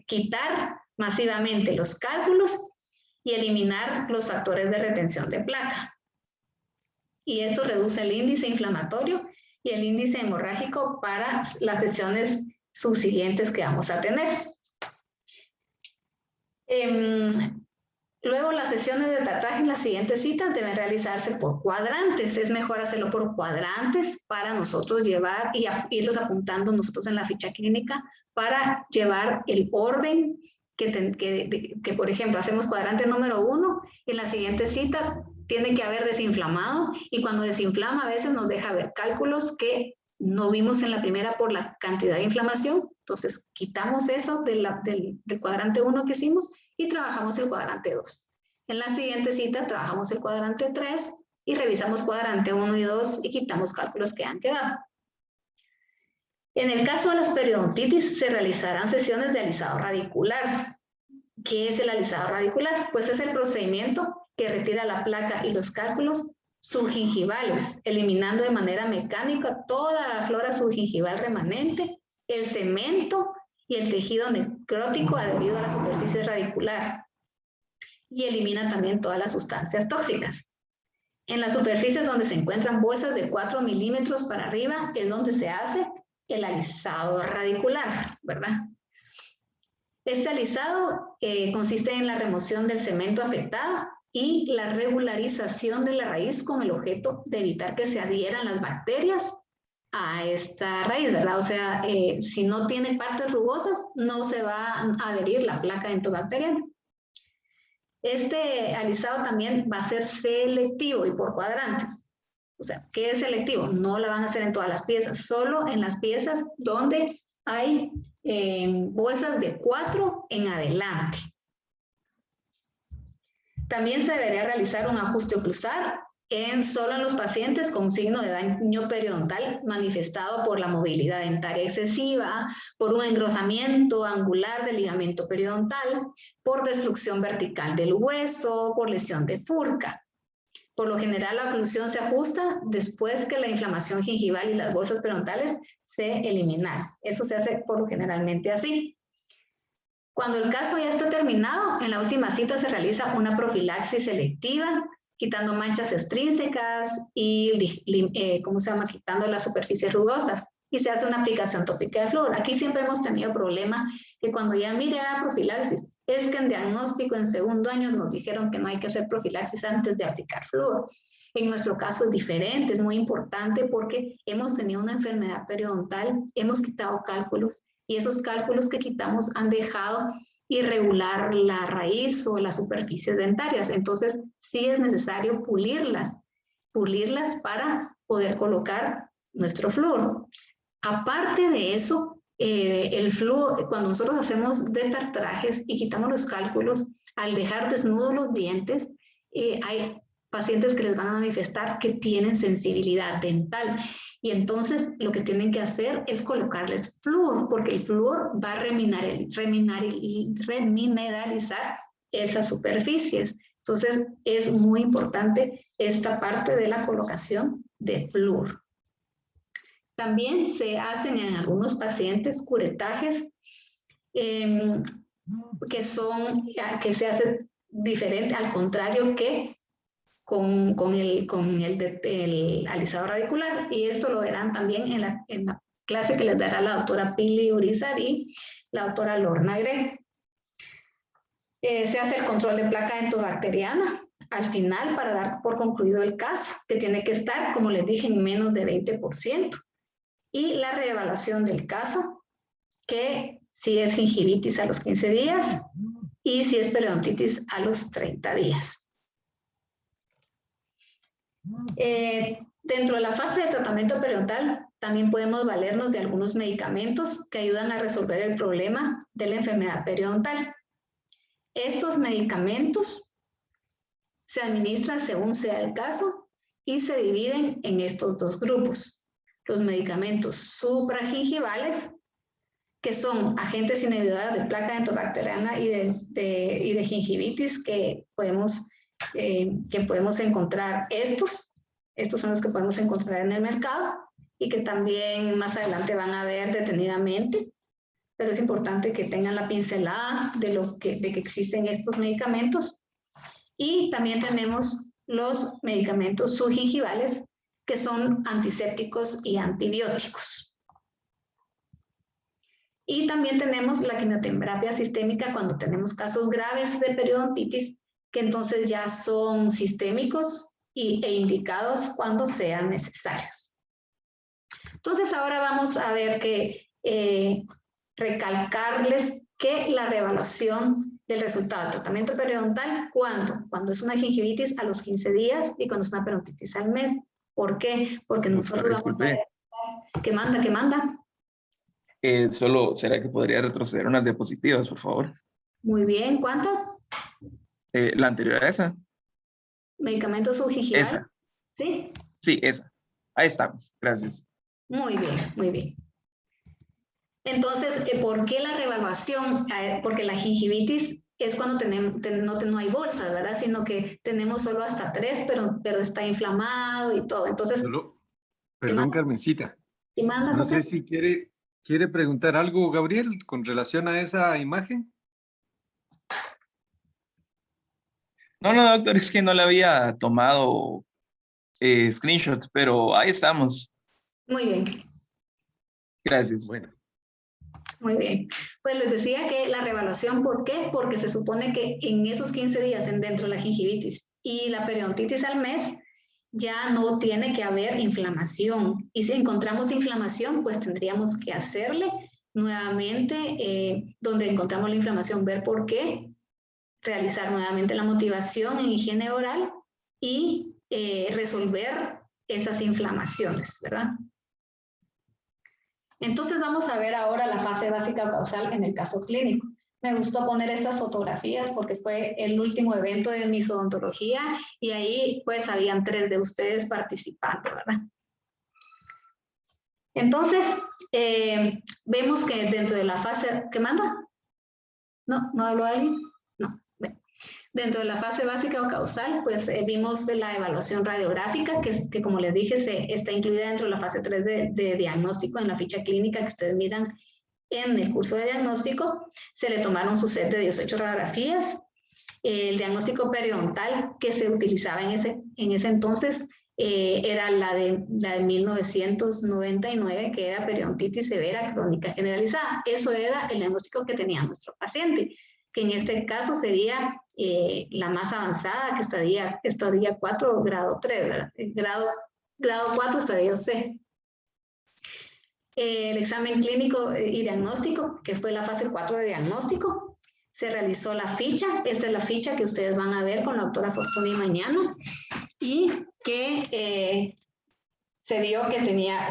quitar masivamente los cálculos y eliminar los factores de retención de placa. Y esto reduce el índice inflamatorio y el índice hemorrágico para las sesiones subsiguientes que vamos a tener. Luego, las sesiones de tartraje en las siguientes citas deben realizarse por cuadrantes. Es mejor hacerlo por cuadrantes para nosotros llevar y irlos apuntando nosotros en la ficha clínica para llevar el orden que por ejemplo, hacemos cuadrante número 1, en la siguiente cita tiene que haber desinflamado y cuando desinflama a veces nos deja ver cálculos que no vimos en la primera por la cantidad de inflamación. Entonces, quitamos eso del cuadrante 1 que hicimos y trabajamos el cuadrante 2. En la siguiente cita trabajamos el cuadrante 3 y revisamos cuadrante 1 y 2 y quitamos cálculos que han quedado. En el caso de las periodontitis se realizarán sesiones de alisado radicular. ¿Qué es el alisado radicular? Pues es el procedimiento que retira la placa y los cálculos subgingivales, eliminando de manera mecánica toda la flora subgingival remanente, el cemento y el tejido necrótico adherido a la superficie radicular. Y elimina también todas las sustancias tóxicas. En las superficies donde se encuentran bolsas de 4 milímetros para arriba es donde se hace el alisado radicular, ¿verdad? Este alisado consiste en la remoción del cemento afectado y la regularización de la raíz con el objeto de evitar que se adhieran las bacterias a esta raíz, ¿verdad? O sea, si no tiene partes rugosas, no se va a adherir la placa endobacteriana. Este alisado también va a ser selectivo y por cuadrantes. O sea, ¿qué es selectivo? No la van a hacer en todas las piezas, solo en las piezas donde hay bolsas de 4 en adelante. También se debería realizar un ajuste oclusal solo en los pacientes con signo de daño periodontal manifestado por la movilidad dentaria excesiva, por un engrosamiento angular del ligamento periodontal, por destrucción vertical del hueso, por lesión de furca. Por lo general, la oclusión se ajusta después que la inflamación gingival y las bolsas periodontales se eliminan. Eso se hace por lo generalmente así. Cuando el caso ya está terminado, en la última cita se realiza una profilaxis selectiva, quitando manchas extrínsecas y, quitando las superficies rugosas. Y se hace una aplicación tópica de flúor. Aquí siempre hemos tenido problema que cuando ya mire a profilaxis, es que en diagnóstico en segundo año nos dijeron que no hay que hacer profilaxis antes de aplicar flúor. En nuestro caso es diferente, es muy importante porque hemos tenido una enfermedad periodontal, hemos quitado cálculos y esos cálculos que quitamos han dejado irregular la raíz o las superficies dentarias. Entonces, sí es necesario pulirlas para poder colocar nuestro flúor. Aparte de eso, el flúor, cuando nosotros hacemos detartrajes y quitamos los cálculos, al dejar desnudos los dientes, hay pacientes que les van a manifestar que tienen sensibilidad dental. Y entonces lo que tienen que hacer es colocarles flúor, porque el flúor va a remineralizar esas superficies. Entonces es muy importante esta parte de la colocación de flúor. También se hacen en algunos pacientes curetajes que se hace diferente, al contrario que con el alisado radicular. Y esto lo verán también en la clase que les dará la doctora Pili Urizar y la doctora Lorna Gregg. Se hace el control de placa endobacteriana al final para dar por concluido el caso, que tiene que estar, como les dije, en menos de 20%. Y la reevaluación del caso, que si es gingivitis a los 15 días y si es periodontitis a los 30 días. Dentro de la fase de tratamiento periodontal también podemos valernos de algunos medicamentos que ayudan a resolver el problema de la enfermedad periodontal. Estos medicamentos se administran según sea el caso y se dividen en estos dos grupos. Los medicamentos supragingivales, que son agentes inhibidores de placa endobacteriana y de gingivitis que podemos encontrar estos son los que podemos encontrar en el mercado y que también más adelante van a ver detenidamente, pero es importante que tengan la pincelada de que existen estos medicamentos. Y también tenemos los medicamentos subgingivales, que son antisépticos y antibióticos. Y también tenemos la quimioterapia sistémica cuando tenemos casos graves de periodontitis, que entonces ya son sistémicos e indicados cuando sean necesarios. Entonces ahora vamos a ver recalcarles que la reevaluación del resultado del tratamiento periodontal, cuando es una gingivitis a los 15 días y cuando es una periodontitis al mes. ¿Por qué? Porque nosotros vamos a ver ¿qué manda? Solo, ¿será que podría retroceder unas diapositivas, por favor? Muy bien, ¿cuántas? La anterior a esa. ¿Medicamentos subgingivales? Esa. ¿Sí? Sí, esa. Ahí estamos, gracias. Muy bien, muy bien. Entonces, ¿por qué la reevaluación? Porque la gingivitis es cuando no hay bolsas, ¿verdad? Sino que tenemos solo hasta 3, pero está inflamado y todo. Entonces, perdón, Carmencita. ¿Y manda, No José? sé si quiere preguntar algo, Gabriel, con relación a esa imagen. No, doctor, es que no le había tomado screenshots, pero ahí estamos. Muy bien. Gracias. Bueno. Muy bien. Pues les decía que la reevaluación, ¿por qué? Porque se supone que en esos 15 días dentro de la gingivitis y la periodontitis al mes, ya no tiene que haber inflamación. Y si encontramos inflamación, pues tendríamos que hacerle nuevamente, donde encontramos la inflamación, ver por qué, realizar nuevamente la motivación en higiene oral y resolver esas inflamaciones, ¿verdad? Entonces vamos a ver ahora la fase básica o causal en el caso clínico. Me gustó poner estas fotografías porque fue el último evento de misodontología y ahí pues habían 3 de ustedes participando, ¿verdad? Entonces, vemos que dentro de la fase... ¿Qué manda? ¿No? ¿No habló alguien? No. Bueno. Dentro de la fase básica o causal, pues vimos la evaluación radiográfica, que como les dije, está incluida dentro de la fase 3 de diagnóstico en la ficha clínica que ustedes miran en el curso de diagnóstico. Se le tomaron su set de 18 radiografías. El diagnóstico periodontal que se utilizaba en ese entonces era la de 1999, que era periodontitis severa crónica generalizada. Eso era el diagnóstico que tenía nuestro paciente, que en este caso sería la más avanzada, que estaría 4 grado 3, ¿verdad? Grado 4 estadio C. El examen clínico y diagnóstico, que fue la fase 4 de diagnóstico, se realizó la ficha. Esta es la ficha que ustedes van a ver con la doctora Fortuny mañana y que se vio que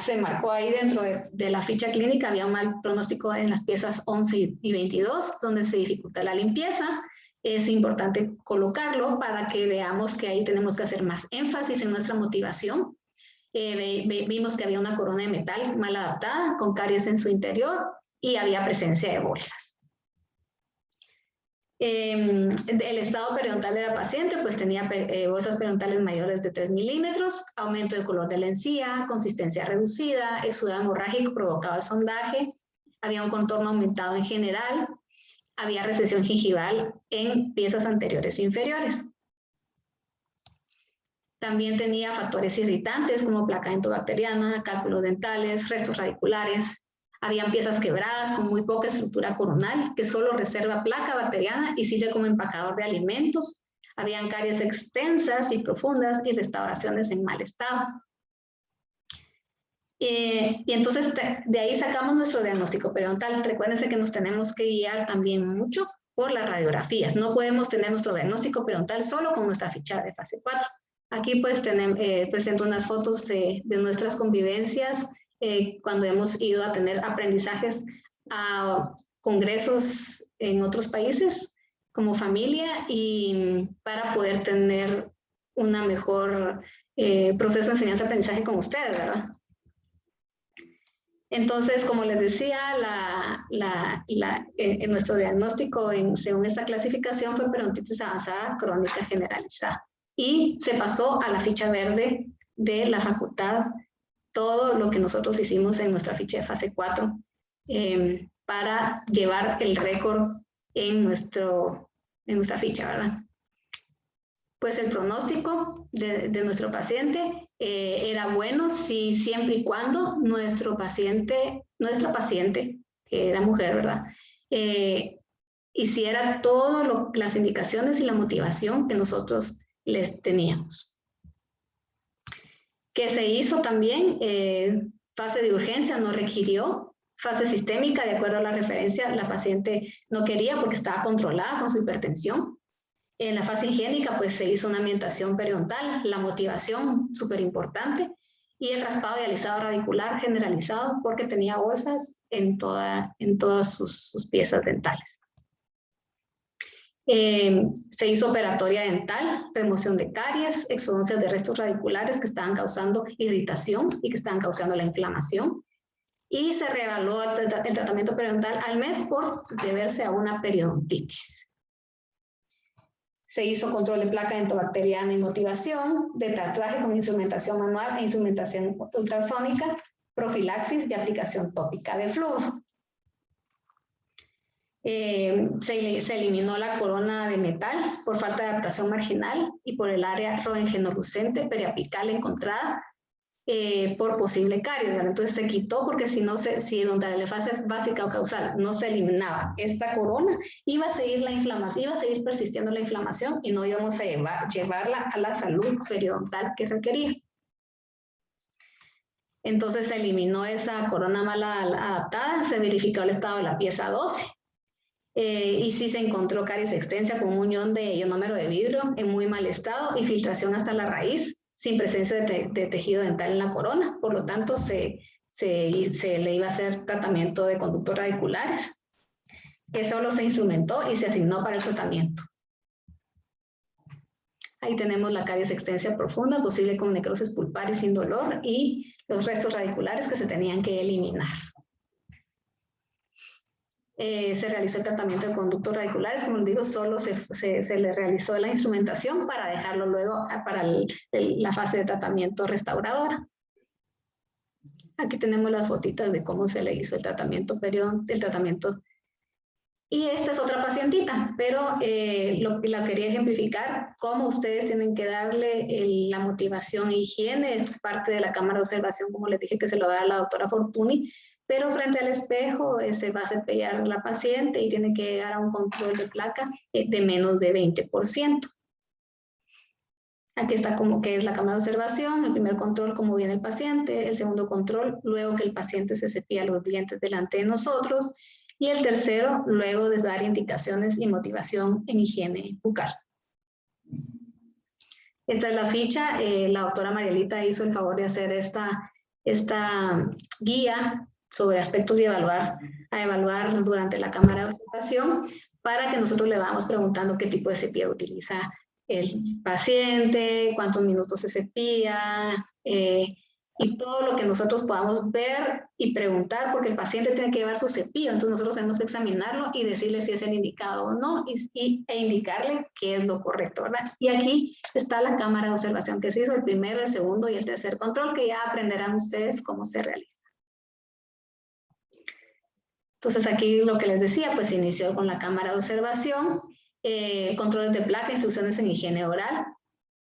se marcó ahí dentro de la ficha clínica, había un mal pronóstico en las piezas 11 y 22, donde se dificulta la limpieza. Es importante colocarlo para que veamos que ahí tenemos que hacer más énfasis en nuestra motivación. Vimos que había una corona de metal mal adaptada, con caries en su interior y había presencia de bolsas. El estado periodontal de la paciente pues tenía bolsas periodontales mayores de 3 milímetros, aumento de color de la encía, consistencia reducida, exudado hemorrágico provocado el sondaje, había un contorno aumentado en general, había recesión gingival en piezas anteriores e inferiores. También tenía factores irritantes como placa endobacteriana, cálculos dentales, restos radiculares. Habían piezas quebradas con muy poca estructura coronal que solo reserva placa bacteriana y sirve como empacador de alimentos. Habían caries extensas y profundas y restauraciones en mal estado. Y entonces de ahí sacamos nuestro diagnóstico periodontal. Recuérdense que nos tenemos que guiar también mucho por las radiografías. No podemos tener nuestro diagnóstico periodontal solo con nuestra ficha de fase 4. Aquí pues presento unas fotos de nuestras convivencias cuando hemos ido a tener aprendizajes a congresos en otros países como familia y para poder tener una mejor proceso de enseñanza-aprendizaje con ustedes, ¿verdad? Entonces, como les decía, nuestro diagnóstico según esta clasificación fue periodontitis avanzada crónica generalizada. Y se pasó a la ficha verde de la facultad todo lo que nosotros hicimos en nuestra ficha de fase 4 para llevar el récord en nuestra ficha, ¿verdad? Pues el pronóstico de nuestro paciente era bueno siempre y cuando nuestra paciente, que era mujer, ¿verdad? Hiciera todas las indicaciones y la motivación que nosotros les teníamos. Que se hizo también, fase de urgencia no requirió, fase sistémica, de acuerdo a la referencia, la paciente no quería porque estaba controlada con su hipertensión. En la fase higiénica, pues se hizo una ambientación periodontal, la motivación, súper importante, y el raspado y alisado radicular generalizado porque tenía bolsas en todas sus piezas dentales. Se hizo operatoria dental, remoción de caries, exodoncias de restos radiculares que estaban causando irritación y que estaban causando la inflamación. Y se reevaluó el tratamiento periodontal al mes por deberse a una periodontitis. Se hizo control de placa entobacteriana y motivación, de tatuaje con instrumentación manual e instrumentación ultrasónica, profilaxis y aplicación tópica de flúor. Se eliminó la corona de metal por falta de adaptación marginal y por el área roentgenolucente periapical encontrada por posible caries, ¿verdad? Entonces se quitó porque si no si durante la fase básica o causal no se eliminaba esta corona, iba a seguir la inflamación, iba a seguir persistiendo la inflamación y no íbamos a llevarla a la salud periodontal que requería. Entonces se eliminó esa corona mal adaptada, se verificó el estado de la pieza 12. Y sí se encontró caries extensa con un muñón de ionómero de vidrio en muy mal estado y filtración hasta la raíz, sin presencia de tejido dental en la corona. Por lo tanto, se le iba a hacer tratamiento de conductos radiculares, que solo se instrumentó y se asignó para el tratamiento. Ahí tenemos la caries extensa profunda, posible con necrosis pulpar y sin dolor, y los restos radiculares que se tenían que eliminar. Se realizó el tratamiento de conductos radiculares, como les digo, solo se le realizó la instrumentación para dejarlo luego para la fase de tratamiento restauradora. Aquí tenemos las fotitos de cómo se le hizo el tratamiento Y esta es otra pacientita, pero la quería ejemplificar cómo ustedes tienen que darle la motivación e higiene. Esto es parte de la cámara de observación, como les dije, que se lo da la doctora Fortuny, pero frente al espejo se va a cepillar la paciente y tiene que llegar a un control de placa de menos de 20%. Aquí está como que es la cámara de observación, el primer control cómo viene el paciente, el segundo control luego que el paciente se cepilla los dientes delante de nosotros, y el tercero luego de dar indicaciones y motivación en higiene bucal. Esta es la ficha, la doctora Marielita hizo el favor de hacer esta guía sobre aspectos de evaluar durante la cámara de observación para que nosotros le vamos preguntando qué tipo de cepillo utiliza el paciente, cuántos minutos se cepilla, y todo lo que nosotros podamos ver y preguntar, porque el paciente tiene que llevar su cepillo, entonces nosotros tenemos que examinarlo y decirle si es el indicado o no, e indicarle qué es lo correcto, ¿verdad? Y aquí está la cámara de observación que se hizo, el primero, el segundo y el tercer control, que ya aprenderán ustedes cómo se realiza. Entonces aquí lo que les decía, pues se inició con la cámara de observación, controles de placa, instrucciones en higiene oral,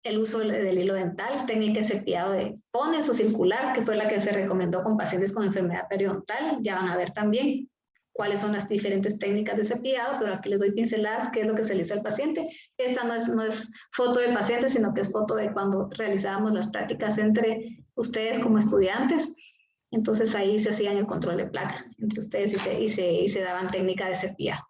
el uso del hilo dental, técnica de cepillado de pones o circular, que fue la que se recomendó con pacientes con enfermedad periodontal. Ya van a ver también cuáles son las diferentes técnicas de cepillado, pero aquí les doy pinceladas qué es lo que se le hizo al paciente. Esta no es foto del paciente, sino que es foto de cuando realizábamos las prácticas entre ustedes como estudiantes. Entonces ahí se hacían el control de placa entre ustedes y se daban técnica de cepillado.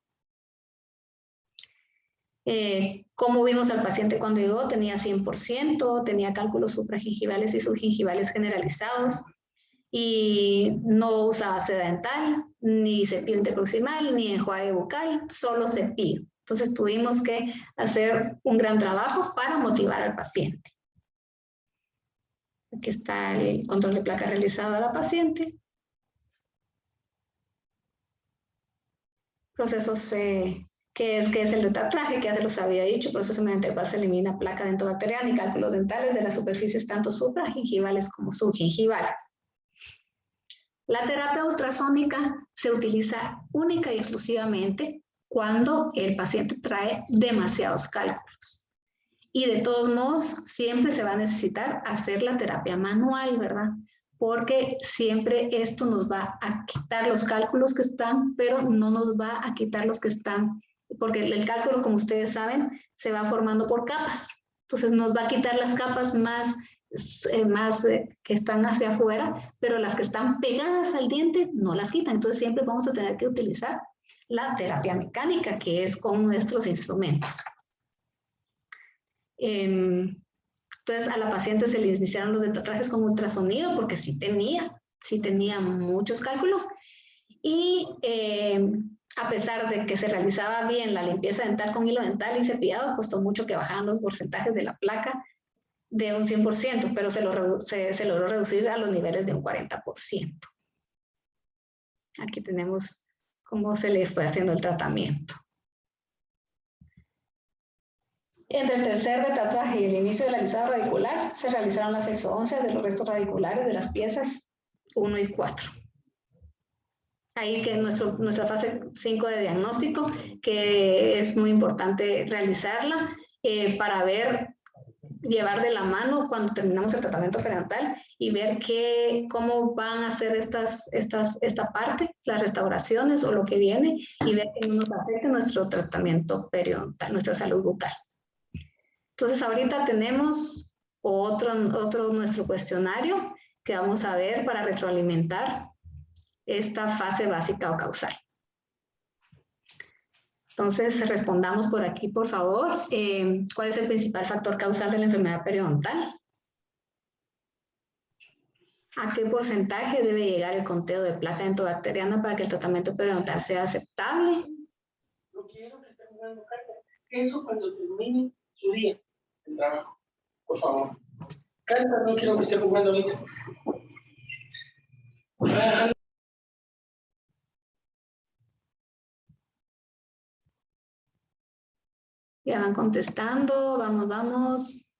Como vimos al paciente cuando llegó, tenía 100%, tenía cálculos supragingivales y subgingivales generalizados y no usaba seda dental, ni cepillo interproximal, ni enjuague bucal, solo cepillo. Entonces tuvimos que hacer un gran trabajo para motivar al paciente. Aquí está el control de placa realizado a la paciente. Procesos que es el de tatuaje, que ya se los había dicho, proceso mediante el cual se elimina placa dentobacteriana y cálculos dentales de las superficies tanto supragingivales como subgingivales. La terapia ultrasónica se utiliza única y exclusivamente cuando el paciente trae demasiados cálculos. Y de todos modos, siempre se va a necesitar hacer la terapia manual, ¿verdad? Porque siempre esto nos va a quitar los cálculos que están, pero no nos va a quitar los que están, porque el cálculo, como ustedes saben, se va formando por capas. Entonces nos va a quitar las capas más que están hacia afuera, pero las que están pegadas al diente no las quitan. Entonces siempre vamos a tener que utilizar la terapia mecánica, que es con nuestros instrumentos. Entonces a la paciente se le iniciaron los dentatrajes con ultrasonido porque sí tenía muchos cálculos y a pesar de que se realizaba bien la limpieza dental con hilo dental y cepillado, costó mucho que bajaran los porcentajes de la placa de un 100%, pero se logró reducir a los niveles de un 40%. Aquí tenemos cómo se le fue haciendo el tratamiento. Entre el tercer tatuaje y el inicio del alisado radicular, se realizaron las exodoncias de los restos radiculares de las piezas 1 y 4. Ahí que nuestra fase 5 de diagnóstico, que es muy importante realizarla para ver llevar de la mano cuando terminamos el tratamiento periodontal y ver cómo van a ser esta parte, las restauraciones o lo que viene, y ver que no nos afecte nuestro tratamiento periodontal, nuestra salud bucal. Entonces ahorita tenemos otro nuestro cuestionario que vamos a ver para retroalimentar esta fase básica o causal. Entonces, respondamos por aquí, por favor. ¿Cuál es el principal factor causal de la enfermedad periodontal? ¿A qué porcentaje debe llegar el conteo de placa endobacteriana para que el tratamiento periodontal sea aceptable? No quiero que estén jugando cartas. Eso cuando termine su día de trabajo. Por favor. Cartas no quiero que estén jugando ahorita. Ya van contestando, vamos, vamos.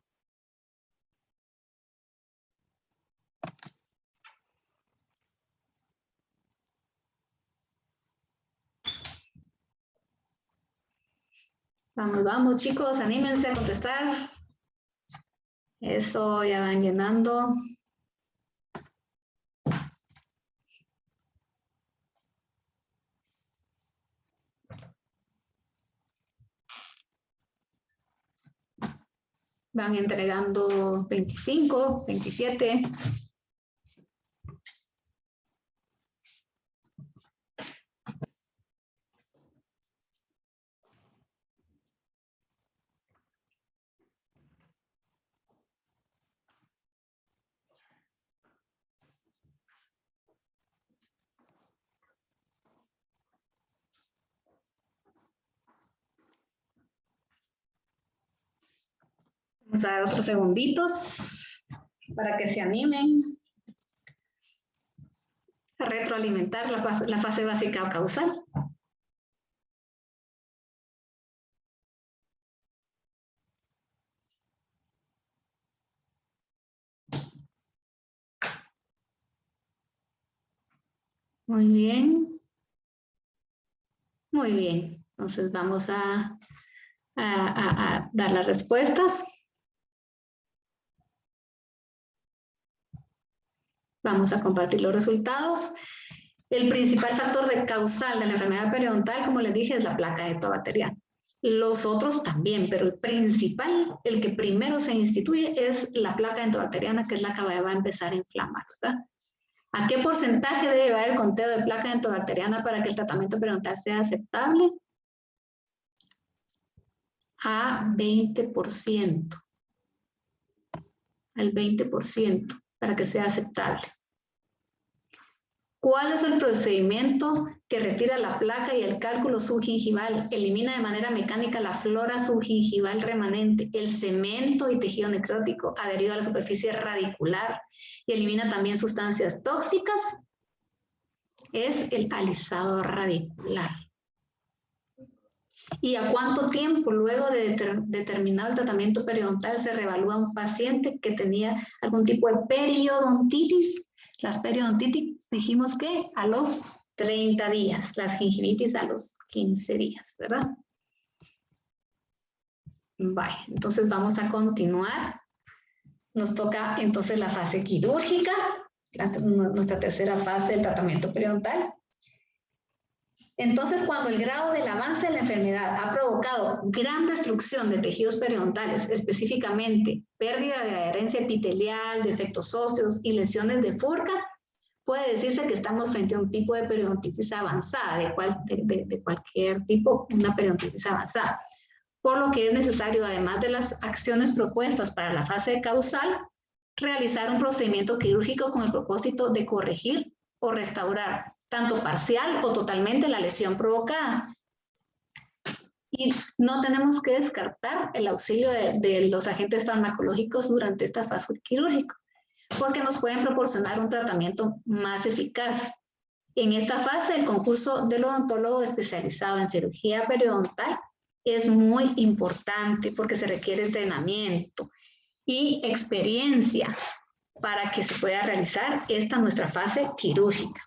Vamos, vamos, chicos, anímense a contestar. Eso, ya van llenando. Van entregando 25, 27. Vamos a dar otros segunditos para que se animen a retroalimentar la fase básica o causal. Muy bien. Muy bien. Entonces vamos a dar las respuestas. Vamos a compartir los resultados. El principal factor de causal de la enfermedad periodontal, como les dije, es la placa endobacteriana. Los otros también, pero el principal, el que primero se instituye, es la placa endobacteriana, que es la que va a empezar a inflamar, ¿verdad? ¿A qué porcentaje debe llevar el conteo de placa endobacteriana para que el tratamiento periodontal sea aceptable? A 20%. Al 20% para que sea aceptable. ¿Cuál es el procedimiento que retira la placa y el cálculo subgingival? Elimina de manera mecánica la flora subgingival remanente, el cemento y tejido necrótico adherido a la superficie radicular y elimina también sustancias tóxicas. Es el alisado radicular. ¿Y a cuánto tiempo luego de determinado el tratamiento periodontal se reevalúa un paciente que tenía algún tipo de periodontitis? Las periodontitis dijimos que a los 30 días, las gingivitis a los 15 días, ¿verdad? Vale, entonces vamos a continuar. Nos toca entonces la fase quirúrgica, nuestra tercera fase del tratamiento periodontal. Entonces, cuando el grado del avance de la enfermedad ha provocado gran destrucción de tejidos periodontales, específicamente pérdida de adherencia epitelial, defectos óseos y lesiones de Furca, puede decirse que estamos frente a un tipo de periodontitis avanzada, de cualquier tipo, una periodontitis avanzada. Por lo que es necesario, además de las acciones propuestas para la fase causal, realizar un procedimiento quirúrgico con el propósito de corregir o restaurar tanto parcial o totalmente la lesión provocada. Y no tenemos que descartar el auxilio de los agentes farmacológicos durante esta fase quirúrgica, porque nos pueden proporcionar un tratamiento más eficaz. En esta fase, el concurso del odontólogo especializado en cirugía periodontal es muy importante porque se requiere entrenamiento y experiencia para que se pueda realizar esta nuestra fase quirúrgica.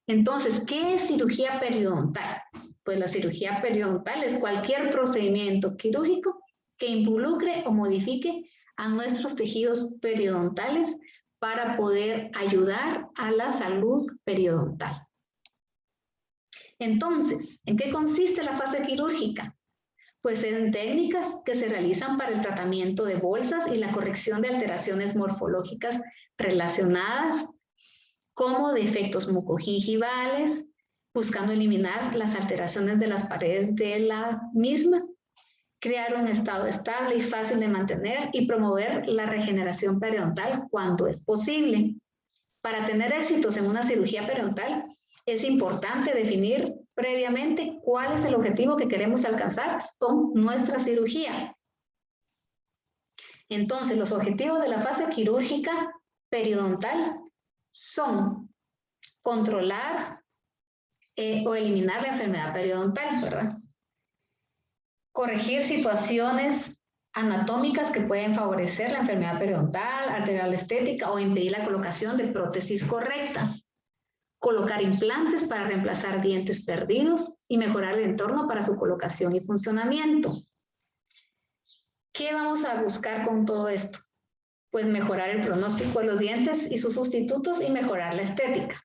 Entonces, ¿qué es cirugía periodontal? Pues la cirugía periodontal es cualquier procedimiento quirúrgico que involucre o modifique a nuestros tejidos periodontales para poder ayudar a la salud periodontal. Entonces, ¿en qué consiste la fase quirúrgica? Pues en técnicas que se realizan para el tratamiento de bolsas y la corrección de alteraciones morfológicas relacionadas como defectos mucogingivales, buscando eliminar las alteraciones de las paredes de la misma, crear un estado estable y fácil de mantener y promover la regeneración periodontal cuando es posible. Para tener éxitos en una cirugía periodontal, es importante definir previamente cuál es el objetivo que queremos alcanzar con nuestra cirugía. Entonces, los objetivos de la fase quirúrgica periodontal son controlar o eliminar la enfermedad periodontal, ¿verdad? Corregir situaciones anatómicas que pueden favorecer la enfermedad periodontal, alterar la estética o impedir la colocación de prótesis correctas. Colocar implantes para reemplazar dientes perdidos y mejorar el entorno para su colocación y funcionamiento. ¿Qué vamos a buscar con todo esto? Pues mejorar el pronóstico de los dientes y sus sustitutos y mejorar la estética.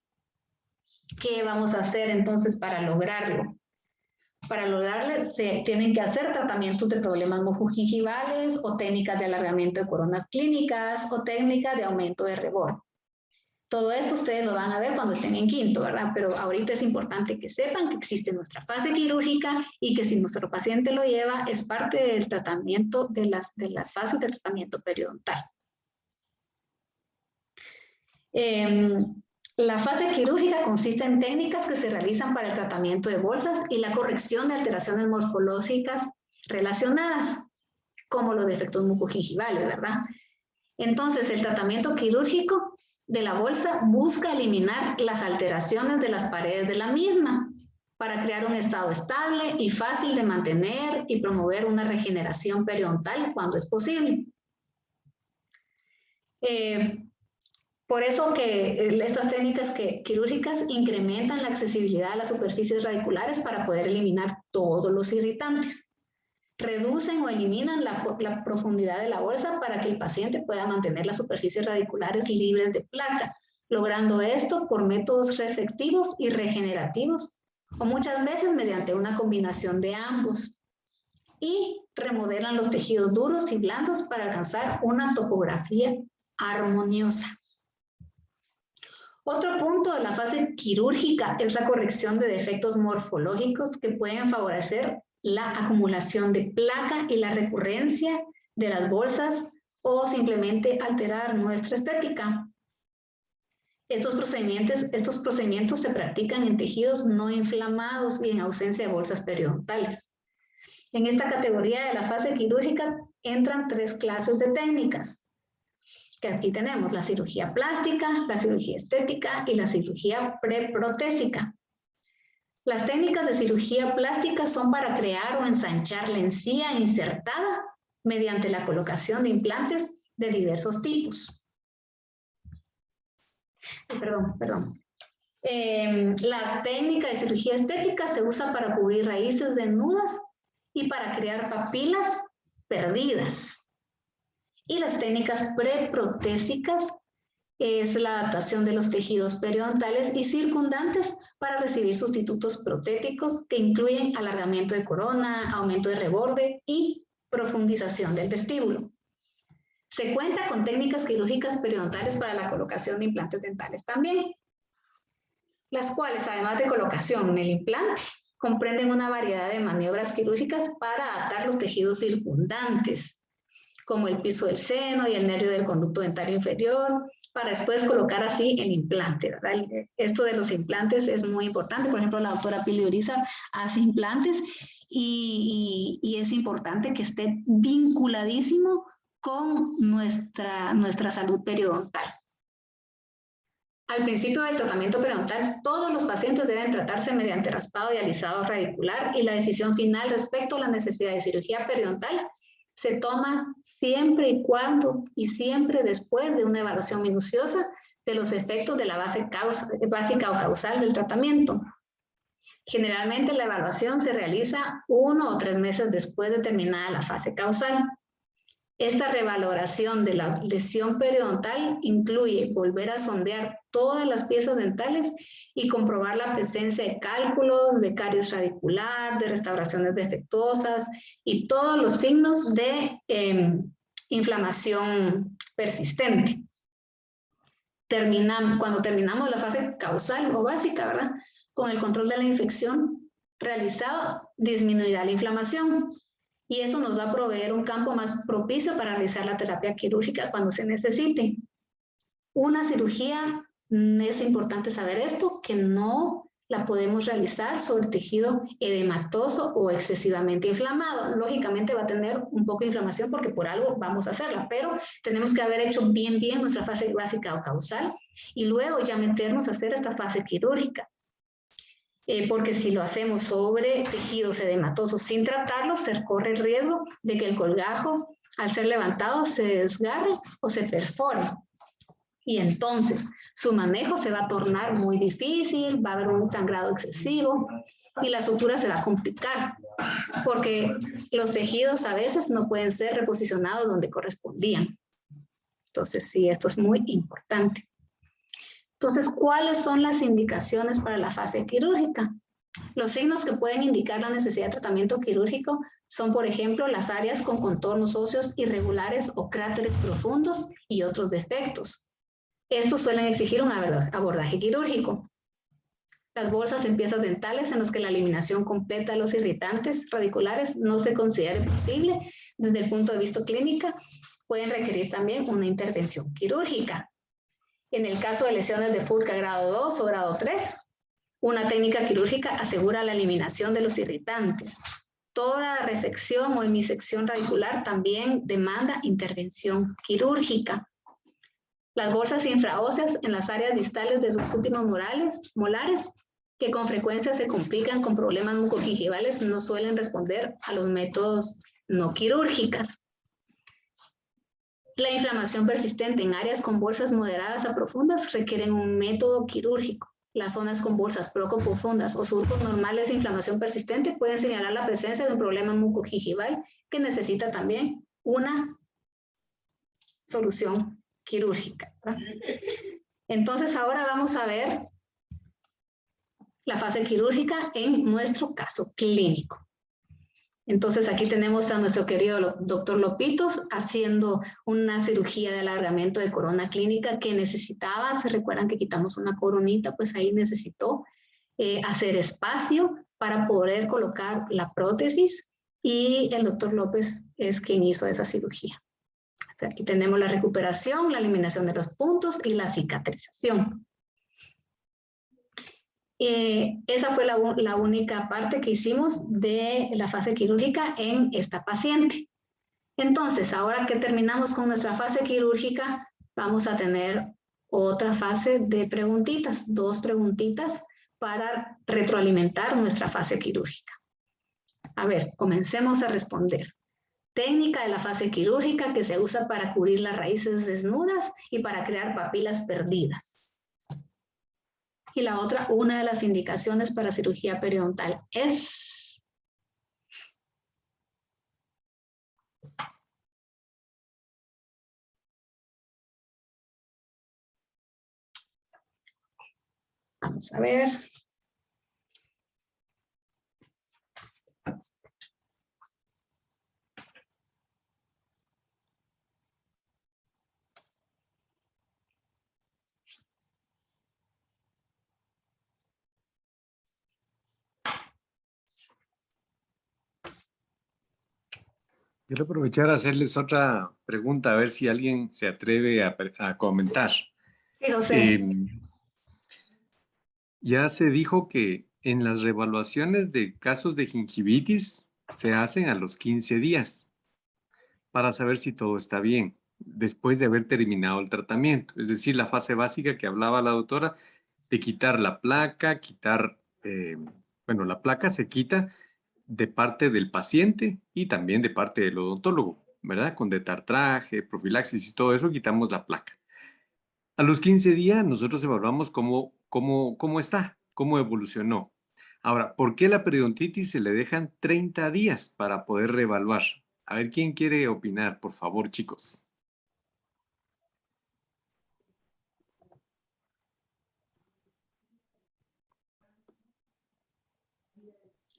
¿Qué vamos a hacer entonces para lograrlo? Para lograrlo se tienen que hacer tratamientos de problemas mucogingivales o técnicas de alargamiento de coronas clínicas o técnicas de aumento de reborde. Todo esto ustedes lo van a ver cuando estén en quinto, ¿verdad? Pero ahorita es importante que sepan que existe nuestra fase quirúrgica y que si nuestro paciente lo lleva, es parte del tratamiento de las fases del tratamiento periodontal. La fase quirúrgica consiste en técnicas que se realizan para el tratamiento de bolsas y la corrección de alteraciones morfológicas relacionadas, como los defectos mucogingivales, ¿verdad? Entonces, el tratamiento quirúrgico de la bolsa busca eliminar las alteraciones de las paredes de la misma para crear un estado estable y fácil de mantener y promover una regeneración periodontal cuando es posible. Por eso que estas técnicas quirúrgicas incrementan la accesibilidad a las superficies radiculares para poder eliminar todos los irritantes. Reducen o eliminan la profundidad de la bolsa para que el paciente pueda mantener las superficies radiculares libres de placa, logrando esto por métodos resectivos y regenerativos, o muchas veces mediante una combinación de ambos. Y remodelan los tejidos duros y blandos para alcanzar una topografía armoniosa. Otro punto de la fase quirúrgica es la corrección de defectos morfológicos que pueden favorecer la acumulación de placa y la recurrencia de las bolsas o simplemente alterar nuestra estética. Estos procedimientos se practican en tejidos no inflamados y en ausencia de bolsas periodontales. En esta categoría de la fase quirúrgica entran 3 clases de técnicas, que aquí tenemos la cirugía plástica, la cirugía estética y la cirugía preprotésica. Las técnicas de cirugía plástica son para crear o ensanchar la encía insertada mediante la colocación de implantes de diversos tipos. La técnica de cirugía estética se usa para cubrir raíces desnudas y para crear papilas perdidas. Y las técnicas preprotésicas es la adaptación de los tejidos periodontales y circundantes para recibir sustitutos protéticos que incluyen alargamiento de corona, aumento de reborde y profundización del vestíbulo. Se cuenta con técnicas quirúrgicas periodontales para la colocación de implantes dentales también, las cuales, además de colocación en el implante, comprenden una variedad de maniobras quirúrgicas para adaptar los tejidos circundantes, como el piso del seno y el nervio del conducto dentario inferior, para después colocar así el implante, ¿verdad? Esto de los implantes es muy importante. Por ejemplo, la doctora Pili Urizar hace implantes y es importante que esté vinculadísimo con nuestra salud periodontal. Al principio del tratamiento periodontal, todos los pacientes deben tratarse mediante raspado y alisado radicular y la decisión final respecto a la necesidad de cirugía periodontal se toma siempre y cuando y siempre después de una evaluación minuciosa de los efectos de la base básica o causal del tratamiento. Generalmente la evaluación se realiza 1 o 3 meses después de terminada la fase causal. Esta revaloración de la lesión periodontal incluye volver a sondear todas las piezas dentales y comprobar la presencia de cálculos, de caries radicular, de restauraciones defectuosas y todos los signos de inflamación persistente. Cuando terminamos la fase causal o básica, ¿verdad? Con el control de la infección realizado, disminuirá la inflamación. Y eso nos va a proveer un campo más propicio para realizar la terapia quirúrgica cuando se necesite. Una cirugía, es importante saber esto, que no la podemos realizar sobre tejido edematoso o excesivamente inflamado. Lógicamente va a tener un poco de inflamación porque por algo vamos a hacerla, pero tenemos que haber hecho bien nuestra fase básica o causal y luego ya meternos a hacer esta fase quirúrgica. Porque si lo hacemos sobre tejidos edematosos sin tratarlos, se corre el riesgo de que el colgajo, al ser levantado, se desgarre o se perfore. Y entonces su manejo se va a tornar muy difícil, va a haber un sangrado excesivo y la sutura se va a complicar, porque los tejidos a veces no pueden ser reposicionados donde correspondían. Entonces, sí, esto es muy importante. Entonces, ¿cuáles son las indicaciones para la fase quirúrgica? Los signos que pueden indicar la necesidad de tratamiento quirúrgico son, por ejemplo, las áreas con contornos óseos irregulares o cráteres profundos y otros defectos. Estos suelen exigir un abordaje quirúrgico. Las bolsas en piezas dentales en las que la eliminación completa de los irritantes radiculares no se considere posible desde el punto de vista clínico pueden requerir también una intervención quirúrgica. En el caso de lesiones de Furca grado 2 o grado 3, una técnica quirúrgica asegura la eliminación de los irritantes. Toda resección o hemisección radicular también demanda intervención quirúrgica. Las bolsas infraóseas en las áreas distales de sus últimos molares, que con frecuencia se complican con problemas mucogingivales, no suelen responder a los métodos no quirúrgicos. La inflamación persistente en áreas con bolsas moderadas a profundas requieren un método quirúrgico. Las zonas con bolsas poco profundas o surcos normales de inflamación persistente pueden señalar la presencia de un problema mucogingival que necesita también una solución quirúrgica, ¿verdad? Entonces ahora vamos a ver la fase quirúrgica en nuestro caso clínico. Entonces aquí tenemos a nuestro querido doctor Lopitos haciendo una cirugía de alargamiento de corona clínica que necesitaba, se recuerdan que quitamos una coronita, pues ahí necesitó hacer espacio para poder colocar la prótesis y el doctor López es quien hizo esa cirugía. O sea, aquí tenemos la recuperación, la eliminación de los puntos y la cicatrización. Esa fue la única parte que hicimos de la fase quirúrgica en esta paciente. Entonces, ahora que terminamos con nuestra fase quirúrgica, vamos a tener otra fase de preguntitas, 2 preguntitas para retroalimentar nuestra fase quirúrgica. A ver, comencemos a responder. Técnica de la fase quirúrgica que se usa para cubrir las raíces desnudas y para crear papilas perdidas. Y la otra, una de las indicaciones para cirugía periodontal es... Vamos a ver. Quiero aprovechar a hacerles otra pregunta, a ver si alguien se atreve a comentar. Sí, José. Ya se dijo que en las revaluaciones de casos de gingivitis se hacen a los 15 días para saber si todo está bien, después de haber terminado el tratamiento. Es decir, la fase básica que hablaba la doctora, de quitar la placa, bueno, la placa se quita de parte del paciente y también de parte del odontólogo, ¿verdad? Con detartraje, profilaxis y todo eso, quitamos la placa. A los 15 días nosotros evaluamos cómo está, cómo evolucionó. Ahora, ¿por qué la periodontitis se le dejan 30 días para poder reevaluar? A ver, ¿quién quiere opinar? Por favor, chicos.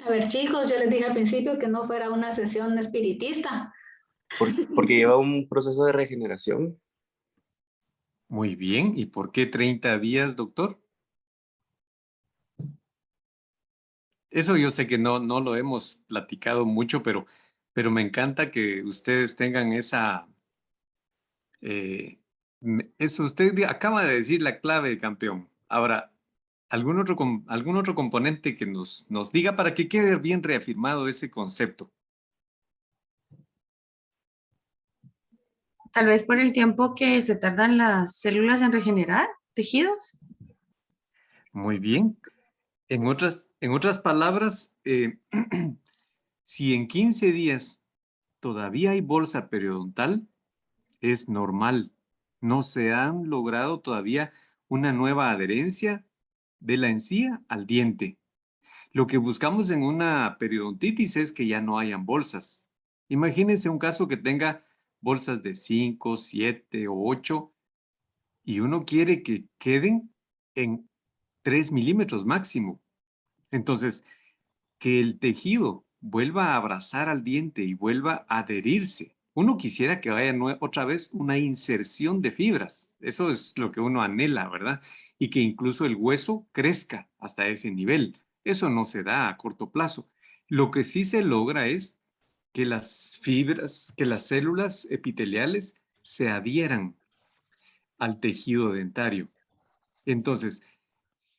A ver, chicos, yo les dije al principio que no fuera una sesión espiritista. Porque lleva un proceso de regeneración. Muy bien. ¿Y por qué 30 días, doctor? Eso yo sé que no lo hemos platicado mucho, pero me encanta que ustedes tengan esa... eso usted acaba de decir la clave, campeón. Ahora, algún otro componente que nos diga para que quede bien reafirmado ese concepto? Tal vez por el tiempo que se tardan las células en regenerar tejidos. Muy bien. En otras palabras, si en 15 días todavía hay bolsa periodontal, es normal. No se han logrado todavía una nueva adherencia de la encía al diente. Lo que buscamos en una periodontitis es que ya no hayan bolsas. Imagínense un caso que tenga bolsas de 5, 7 o 8 y uno quiere que queden en 3 milímetros máximo. Entonces, que el tejido vuelva a abrazar al diente y vuelva a adherirse. Uno quisiera que vaya otra vez una inserción de fibras. Eso es lo que uno anhela, ¿verdad? Y que incluso el hueso crezca hasta ese nivel. Eso no se da a corto plazo. Lo que sí se logra es que las fibras, que las células epiteliales se adhieran al tejido dentario. Entonces,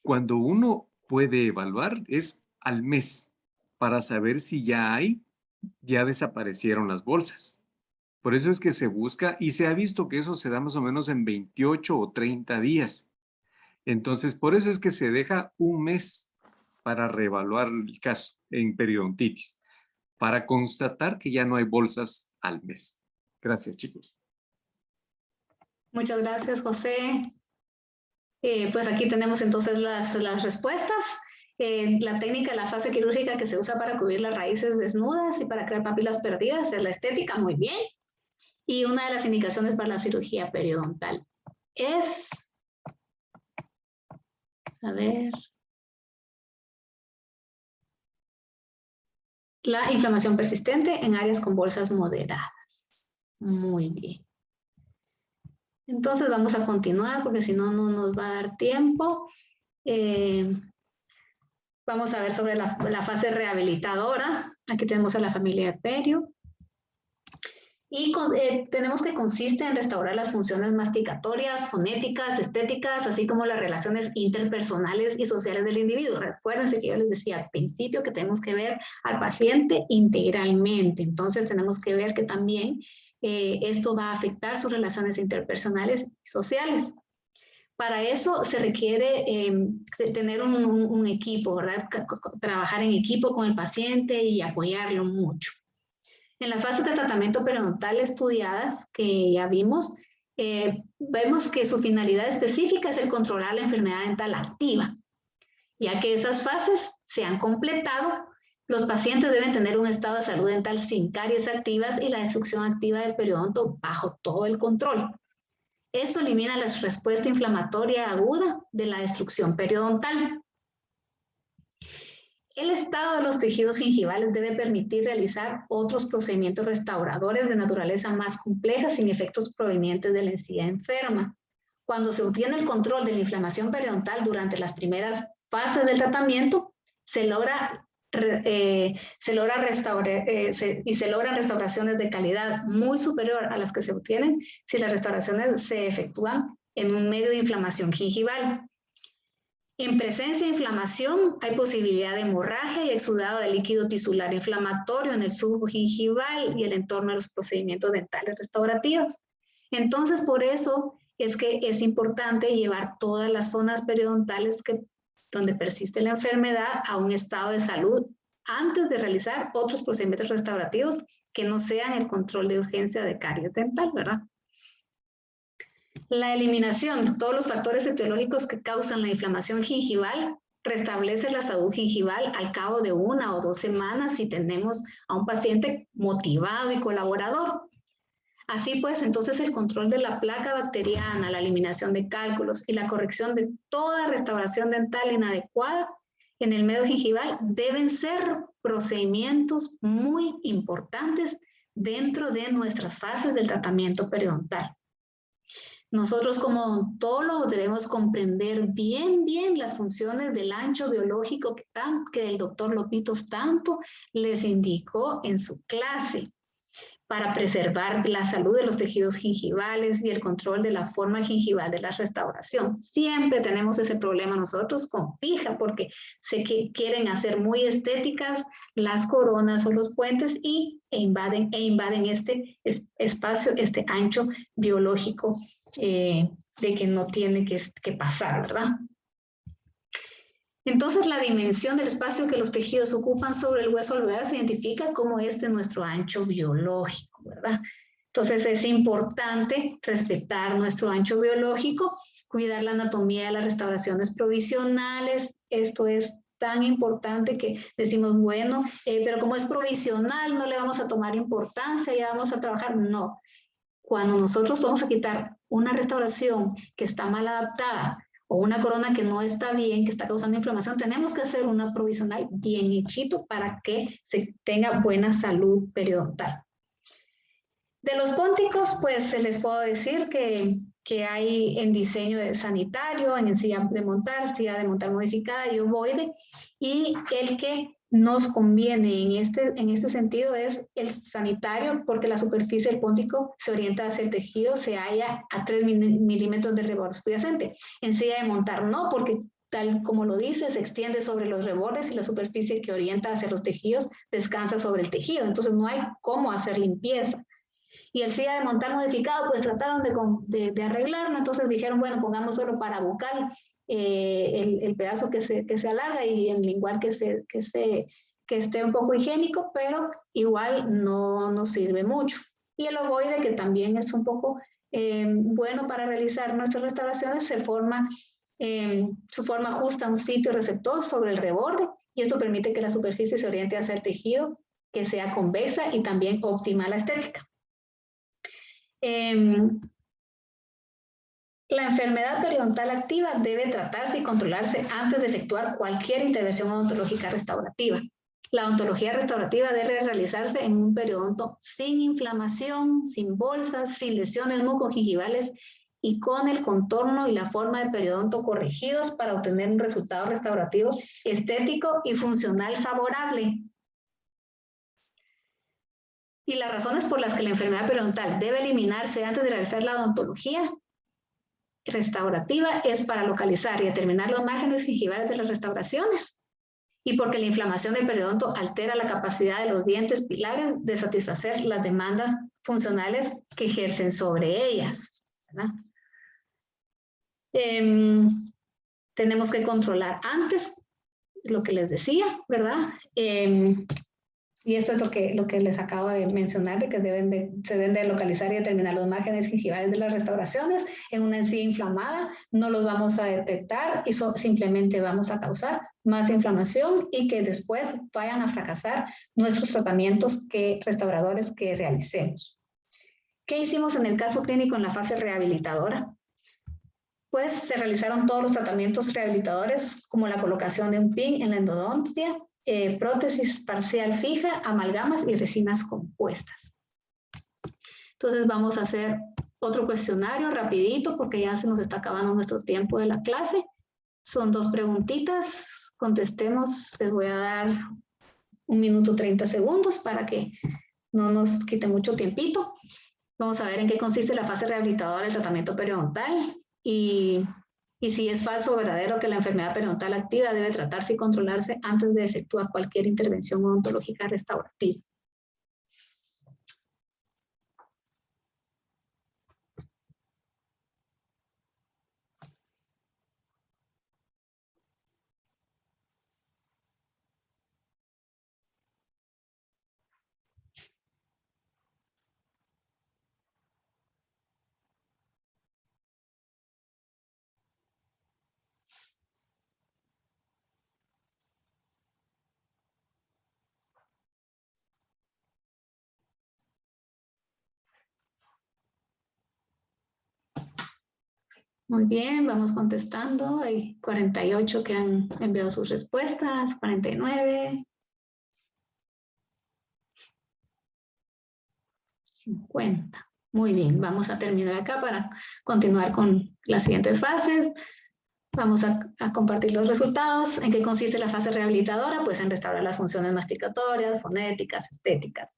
cuando uno puede evaluar es al mes para saber si ya desaparecieron las bolsas. Por eso es que se busca y se ha visto que eso se da más o menos en 28 o 30 días. Entonces, por eso es que se deja un mes para reevaluar el caso en periodontitis, para constatar que ya no hay bolsas al mes. Gracias, chicos. Muchas gracias, José. Pues aquí tenemos entonces las respuestas. La técnica de la fase quirúrgica que se usa para cubrir las raíces desnudas y para crear papilas perdidas es la estética, muy bien. Y una de las indicaciones para la cirugía periodontal es, a ver, la inflamación persistente en áreas con bolsas moderadas. Muy bien. Entonces vamos a continuar porque si no, no nos va a dar tiempo. Vamos a ver sobre la fase rehabilitadora. Aquí tenemos a la familia de Perio. Y tenemos que consiste en restaurar las funciones masticatorias, fonéticas, estéticas, así como las relaciones interpersonales y sociales del individuo. Recuérdense que yo les decía al principio que tenemos que ver al paciente integralmente. Entonces tenemos que ver que también esto va a afectar sus relaciones interpersonales y sociales. Para eso se requiere tener un equipo, ¿verdad? Trabajar en equipo con el paciente y apoyarlo mucho. En las fases de tratamiento periodontal estudiadas que ya vimos, vemos que su finalidad específica es el controlar la enfermedad dental activa. Ya que esas fases se han completado, los pacientes deben tener un estado de salud dental sin caries activas y la destrucción activa del periodonto bajo todo el control. Esto elimina la respuesta inflamatoria aguda de la destrucción periodontal. El estado de los tejidos gingivales debe permitir realizar otros procedimientos restauradores de naturaleza más compleja sin efectos provenientes de la encía enferma. Cuando se obtiene el control de la inflamación periodontal durante las primeras fases del tratamiento, se logran restauraciones de calidad muy superior a las que se obtienen si las restauraciones se efectúan en un medio de inflamación gingival. En presencia de inflamación hay posibilidad de hemorragia y exudado de líquido tisular inflamatorio en el surco gingival y el entorno de los procedimientos dentales restaurativos. Entonces, por eso es que es importante llevar todas las zonas periodontales donde persiste la enfermedad a un estado de salud antes de realizar otros procedimientos restaurativos que no sean el control de urgencia de caries dental, ¿verdad? La eliminación de todos los factores etiológicos que causan la inflamación gingival restablece la salud gingival al cabo de 1 o 2 semanas si tenemos a un paciente motivado y colaborador. Así pues, entonces el control de la placa bacteriana, la eliminación de cálculos y la corrección de toda restauración dental inadecuada en el medio gingival deben ser procedimientos muy importantes dentro de nuestras fases del tratamiento periodontal. Nosotros como odontólogos debemos comprender bien las funciones del ancho biológico que el doctor Lopitos tanto les indicó en su clase, para preservar la salud de los tejidos gingivales y el control de la forma gingival de la restauración. Siempre tenemos ese problema nosotros con fija, porque sé que quieren hacer muy estéticas las coronas o los puentes e invaden este espacio, este ancho biológico de que no tiene que pasar, ¿verdad? Entonces, la dimensión del espacio que los tejidos ocupan sobre el hueso alveolar se identifica como nuestro ancho biológico, ¿verdad? Entonces, es importante respetar nuestro ancho biológico, cuidar la anatomía de las restauraciones provisionales. Esto es tan importante que decimos, bueno, pero como es provisional, no le vamos a tomar importancia, ya vamos a trabajar. No. Cuando nosotros vamos a quitar una restauración que está mal adaptada, o una corona que no está bien, que está causando inflamación, tenemos que hacer una provisional bien hechito para que se tenga buena salud periodontal. De los pónticos, pues se les puedo decir que hay en diseño de sanitario, en silla de montar modificada y ovoide, y el que nos conviene en este sentido es el sanitario, porque la superficie del póntico se orienta hacia el tejido, se halla a 3 milímetros de reborde subyacente. En silla de montar no, porque tal como lo dice, se extiende sobre los rebordes y la superficie que orienta hacia los tejidos descansa sobre el tejido, entonces no hay cómo hacer limpieza. Y el silla de montar modificado, pues trataron de arreglarlo, entonces dijeron, bueno, pongamos solo para bucal el pedazo que se alarga y en lingual que esté un poco higiénico, pero igual no nos sirve mucho. Y el ovoide, que también es un poco bueno para realizar nuestras restauraciones, su forma justa a un sitio receptor sobre el reborde, y esto permite que la superficie se oriente hacia el tejido, que sea convexa y también óptima la estética. La enfermedad periodontal activa debe tratarse y controlarse antes de efectuar cualquier intervención odontológica restaurativa. La odontología restaurativa debe realizarse en un periodonto sin inflamación, sin bolsas, sin lesiones mucogingivales y con el contorno y la forma del periodonto corregidos para obtener un resultado restaurativo estético y funcional favorable. Y las razones por las que la enfermedad periodontal debe eliminarse antes de realizar la odontología restaurativa es para localizar y determinar los márgenes gingivales de las restauraciones, y porque la inflamación del periodonto altera la capacidad de los dientes pilares de satisfacer las demandas funcionales que ejercen sobre ellas, ¿verdad? Tenemos que controlar antes lo que les decía, ¿verdad? Y esto es lo que les acabo de mencionar, de que se deben de localizar y determinar los márgenes gingivales de las restauraciones. En una encía inflamada no los vamos a detectar y simplemente vamos a causar más inflamación y que después vayan a fracasar nuestros tratamientos restauradores que realicemos. ¿Qué hicimos en el caso clínico en la fase rehabilitadora? Pues se realizaron todos los tratamientos rehabilitadores, como la colocación de un pin en la endodontia, prótesis parcial fija, amalgamas y resinas compuestas. Entonces vamos a hacer otro cuestionario rapidito porque ya se nos está acabando nuestro tiempo de la clase. Son 2 preguntitas, contestemos, les voy a dar 1 minuto 30 segundos para que no nos quite mucho tiempito. Vamos a ver en qué consiste la fase rehabilitadora del tratamiento periodontal y si es falso o verdadero que la enfermedad periodontal activa debe tratarse y controlarse antes de efectuar cualquier intervención odontológica restaurativa. Muy bien, vamos contestando. Hay 48 que han enviado sus respuestas, 49. 50. Muy bien, vamos a terminar acá para continuar con las siguientes fases. Vamos a compartir los resultados. ¿En qué consiste la fase rehabilitadora? Pues en restaurar las funciones masticatorias, fonéticas, estéticas.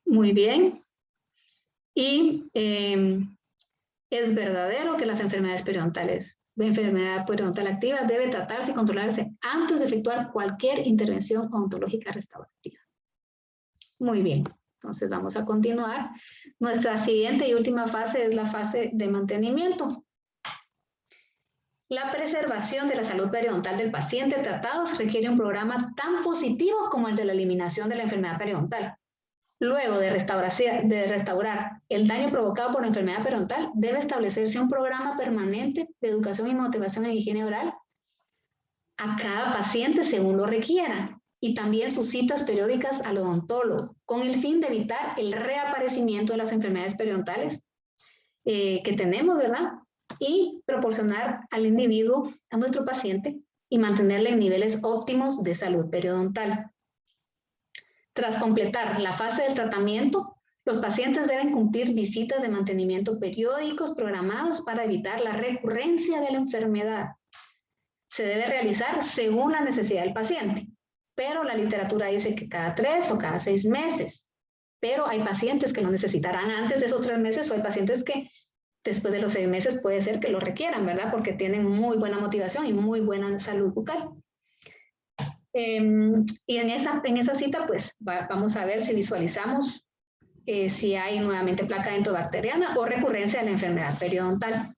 Muy bien. Y es verdadero que las enfermedades periodontales, la enfermedad periodontal activa debe tratarse y controlarse antes de efectuar cualquier intervención odontológica restaurativa. Muy bien. Entonces vamos a continuar. Nuestra siguiente y última fase es la fase de mantenimiento. La preservación de la salud periodontal del paciente tratado requiere un programa tan positivo como el de la eliminación de la enfermedad periodontal. Luego de restaurar el daño provocado por la enfermedad periodontal, debe establecerse un programa permanente de educación y motivación en higiene oral a cada paciente según lo requiera, y también sus citas periódicas al odontólogo, con el fin de evitar el reaparecimiento de las enfermedades periodontales que tenemos, ¿verdad? Y proporcionar al individuo, a nuestro paciente, y mantenerle en niveles óptimos de salud periodontal. Tras completar la fase del tratamiento, los pacientes deben cumplir visitas de mantenimiento periódicos programados para evitar la recurrencia de la enfermedad. Se debe realizar según la necesidad del paciente, pero la literatura dice que cada 3 o cada 6 meses. Pero hay pacientes que lo necesitarán antes de esos 3 meses, o hay pacientes que después de los 6 meses puede ser que lo requieran, ¿verdad? Porque tienen muy buena motivación y muy buena salud bucal. Y en esa cita, pues, vamos a ver si visualizamos si hay nuevamente placa dentobacteriana o recurrencia de la enfermedad periodontal.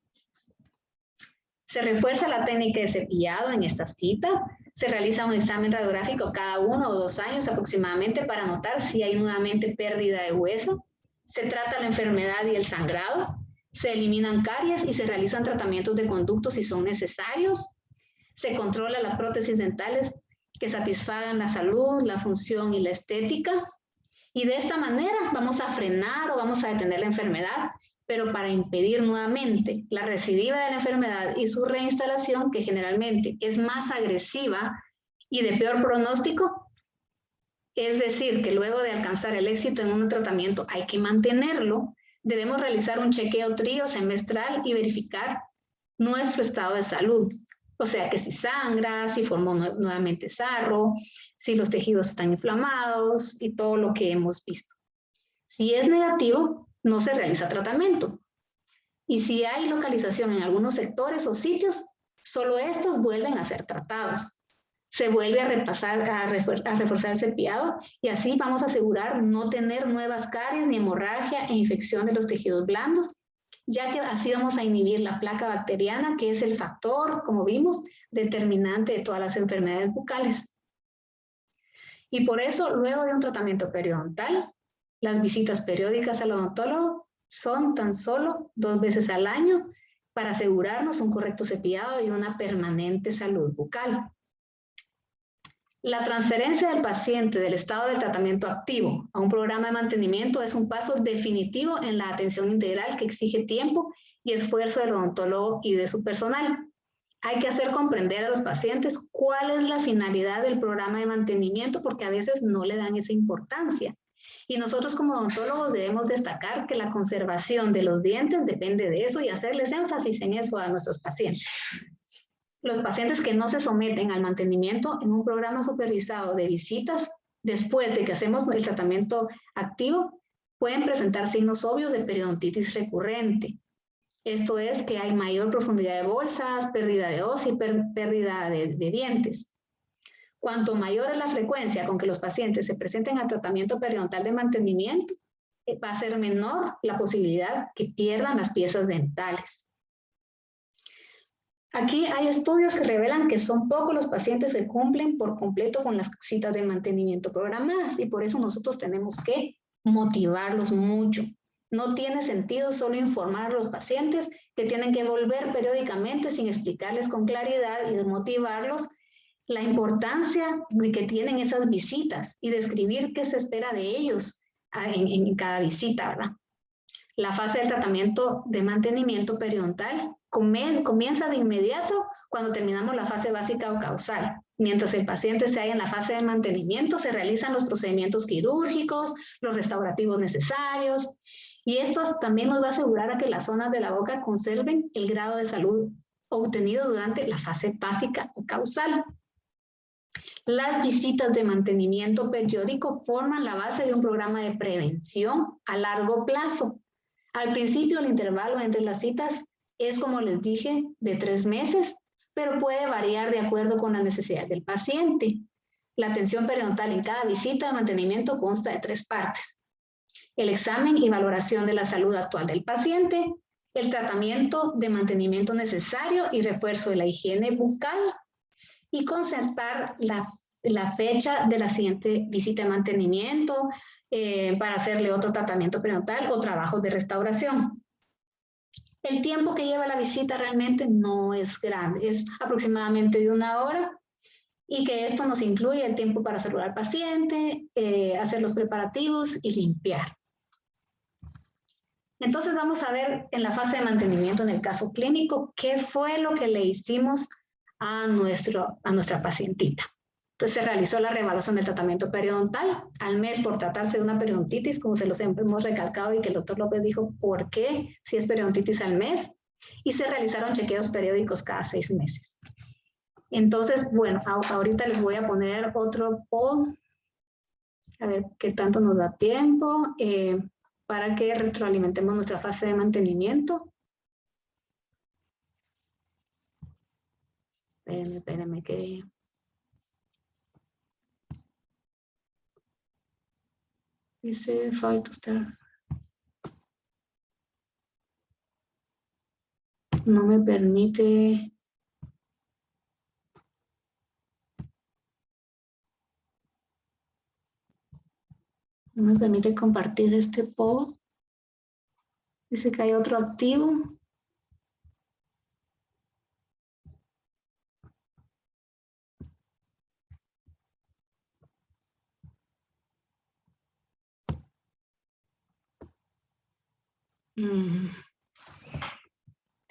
Se refuerza la técnica de cepillado en esta cita. Se realiza un examen radiográfico cada 1 o 2 años aproximadamente para notar si hay nuevamente pérdida de hueso. Se trata la enfermedad y el sangrado. Se eliminan caries y se realizan tratamientos de conductos si son necesarios. Se controla las prótesis dentales que satisfagan la salud, la función y la estética. Y de esta manera vamos a frenar o vamos a detener la enfermedad, pero para impedir nuevamente la recidiva de la enfermedad y su reinstalación, que generalmente es más agresiva y de peor pronóstico, es decir, que luego de alcanzar el éxito en un tratamiento hay que mantenerlo, debemos realizar un chequeo semestral y verificar nuestro estado de salud. O sea, que si sangra, si formó nuevamente sarro, si los tejidos están inflamados y todo lo que hemos visto. Si es negativo, no se realiza tratamiento. Y si hay localización en algunos sectores o sitios, solo estos vuelven a ser tratados. Se vuelve a reforzar el cepillado y así vamos a asegurar no tener nuevas caries ni hemorragia e infección de los tejidos blandos, ya que así vamos a inhibir la placa bacteriana, que es el factor, como vimos, determinante de todas las enfermedades bucales. Y por eso, luego de un tratamiento periodontal, las visitas periódicas al odontólogo son tan solo 2 veces al año para asegurarnos un correcto cepillado y una permanente salud bucal. La transferencia del paciente del estado de tratamiento activo a un programa de mantenimiento es un paso definitivo en la atención integral que exige tiempo y esfuerzo del odontólogo y de su personal. Hay que hacer comprender a los pacientes cuál es la finalidad del programa de mantenimiento, porque a veces no le dan esa importancia. Y nosotros como odontólogos debemos destacar que la conservación de los dientes depende de eso y hacerles énfasis en eso a nuestros pacientes. Los pacientes que no se someten al mantenimiento en un programa supervisado de visitas, después de que hacemos el tratamiento activo, pueden presentar signos obvios de periodontitis recurrente. Esto es que hay mayor profundidad de bolsas, pérdida de os y pérdida de dientes. Cuanto mayor es la frecuencia con que los pacientes se presenten al tratamiento periodontal de mantenimiento, va a ser menor la posibilidad que pierdan las piezas dentales. Aquí hay estudios que revelan que son pocos los pacientes que cumplen por completo con las citas de mantenimiento programadas y por eso nosotros tenemos que motivarlos mucho. No tiene sentido solo informar a los pacientes que tienen que volver periódicamente sin explicarles con claridad y motivarlos la importancia de que tienen esas visitas y describir qué se espera de ellos en cada visita, ¿verdad? La fase del tratamiento de mantenimiento periodontal comienza de inmediato cuando terminamos la fase básica o causal. Mientras el paciente se halla en la fase de mantenimiento, se realizan los procedimientos quirúrgicos, los restaurativos necesarios, y esto también nos va a asegurar a que las zonas de la boca conserven el grado de salud obtenido durante la fase básica o causal. Las visitas de mantenimiento periódico forman la base de un programa de prevención a largo plazo. Al principio, el intervalo entre las citas es, como les dije, de 3 meses, pero puede variar de acuerdo con las necesidades del paciente. La atención periodontal en cada visita de mantenimiento consta de 3 partes. El examen y valoración de la salud actual del paciente, el tratamiento de mantenimiento necesario y refuerzo de la higiene bucal, y concertar la fecha de la siguiente visita de mantenimiento para hacerle otro tratamiento periodontal o trabajos de restauración. El tiempo que lleva la visita realmente no es grande, es aproximadamente de 1 hora, y que esto nos incluye el tiempo para saludar al paciente, hacer los preparativos y limpiar. Entonces vamos a ver en la fase de mantenimiento, en el caso clínico, qué fue lo que le hicimos a nuestra pacientita. Entonces se realizó la reevaluación del tratamiento periodontal al mes por tratarse de una periodontitis, como se los hemos recalcado y que el doctor López dijo por qué si es periodontitis al mes, y se realizaron chequeos periódicos cada 6 meses. Entonces, bueno, ahorita les voy a poner otro poll, a ver qué tanto nos da tiempo, para que retroalimentemos nuestra fase de mantenimiento. Espérenme que... Dice falta estar. No me permite. No me permite compartir este poll. Dice que hay otro activo.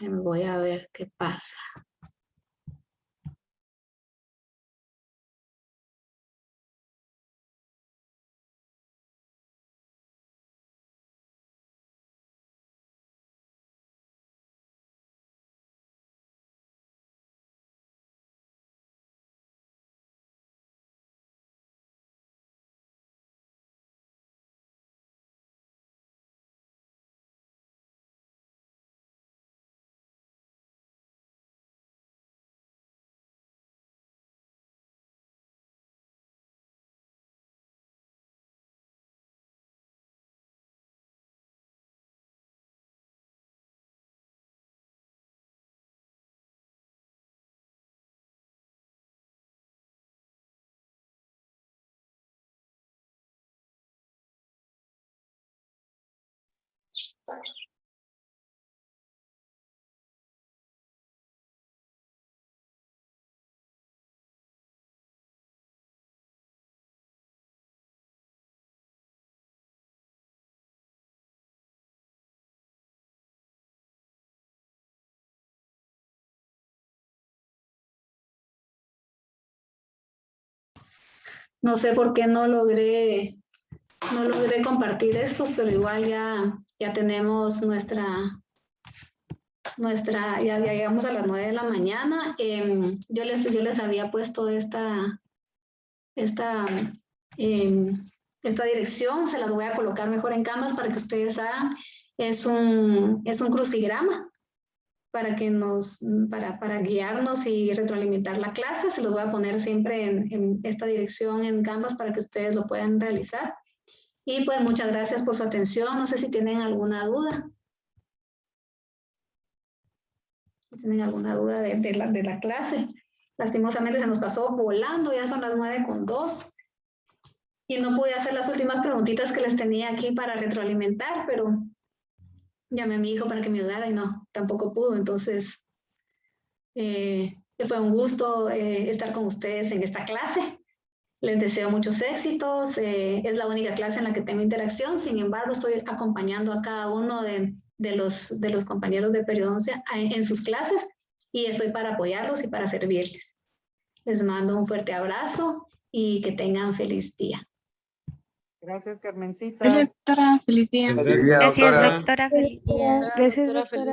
Voy a ver qué pasa. No sé por qué no logré compartir estos, pero igual ya tenemos ya llegamos a las 9 de la mañana. Yo les había puesto esta dirección, se las voy a colocar mejor en Canvas para que ustedes hagan. Es un crucigrama para guiarnos y retroalimentar la clase. Se los voy a poner siempre en esta dirección en Canvas para que ustedes lo puedan realizar. Y pues muchas gracias por su atención. No sé si tienen alguna duda. Si tienen alguna duda de la clase. Lastimosamente se nos pasó volando, ya son las 9:02. Y no pude hacer las últimas preguntitas que les tenía aquí para retroalimentar, pero llamé a mi hijo para que me ayudara y no, tampoco pudo. Entonces, fue un gusto estar con ustedes en esta clase. Les deseo muchos éxitos. Es la única clase en la que tengo interacción. Sin embargo, estoy acompañando a cada uno de los compañeros de periodoncia en sus clases y estoy para apoyarlos y para servirles. Les mando un fuerte abrazo y que tengan feliz día. Gracias, Carmencita. Gracias, doctora. Feliz día. Feliz día, Gracias, doctora. doctora. Feliz día. Gracias, doctora. Feliz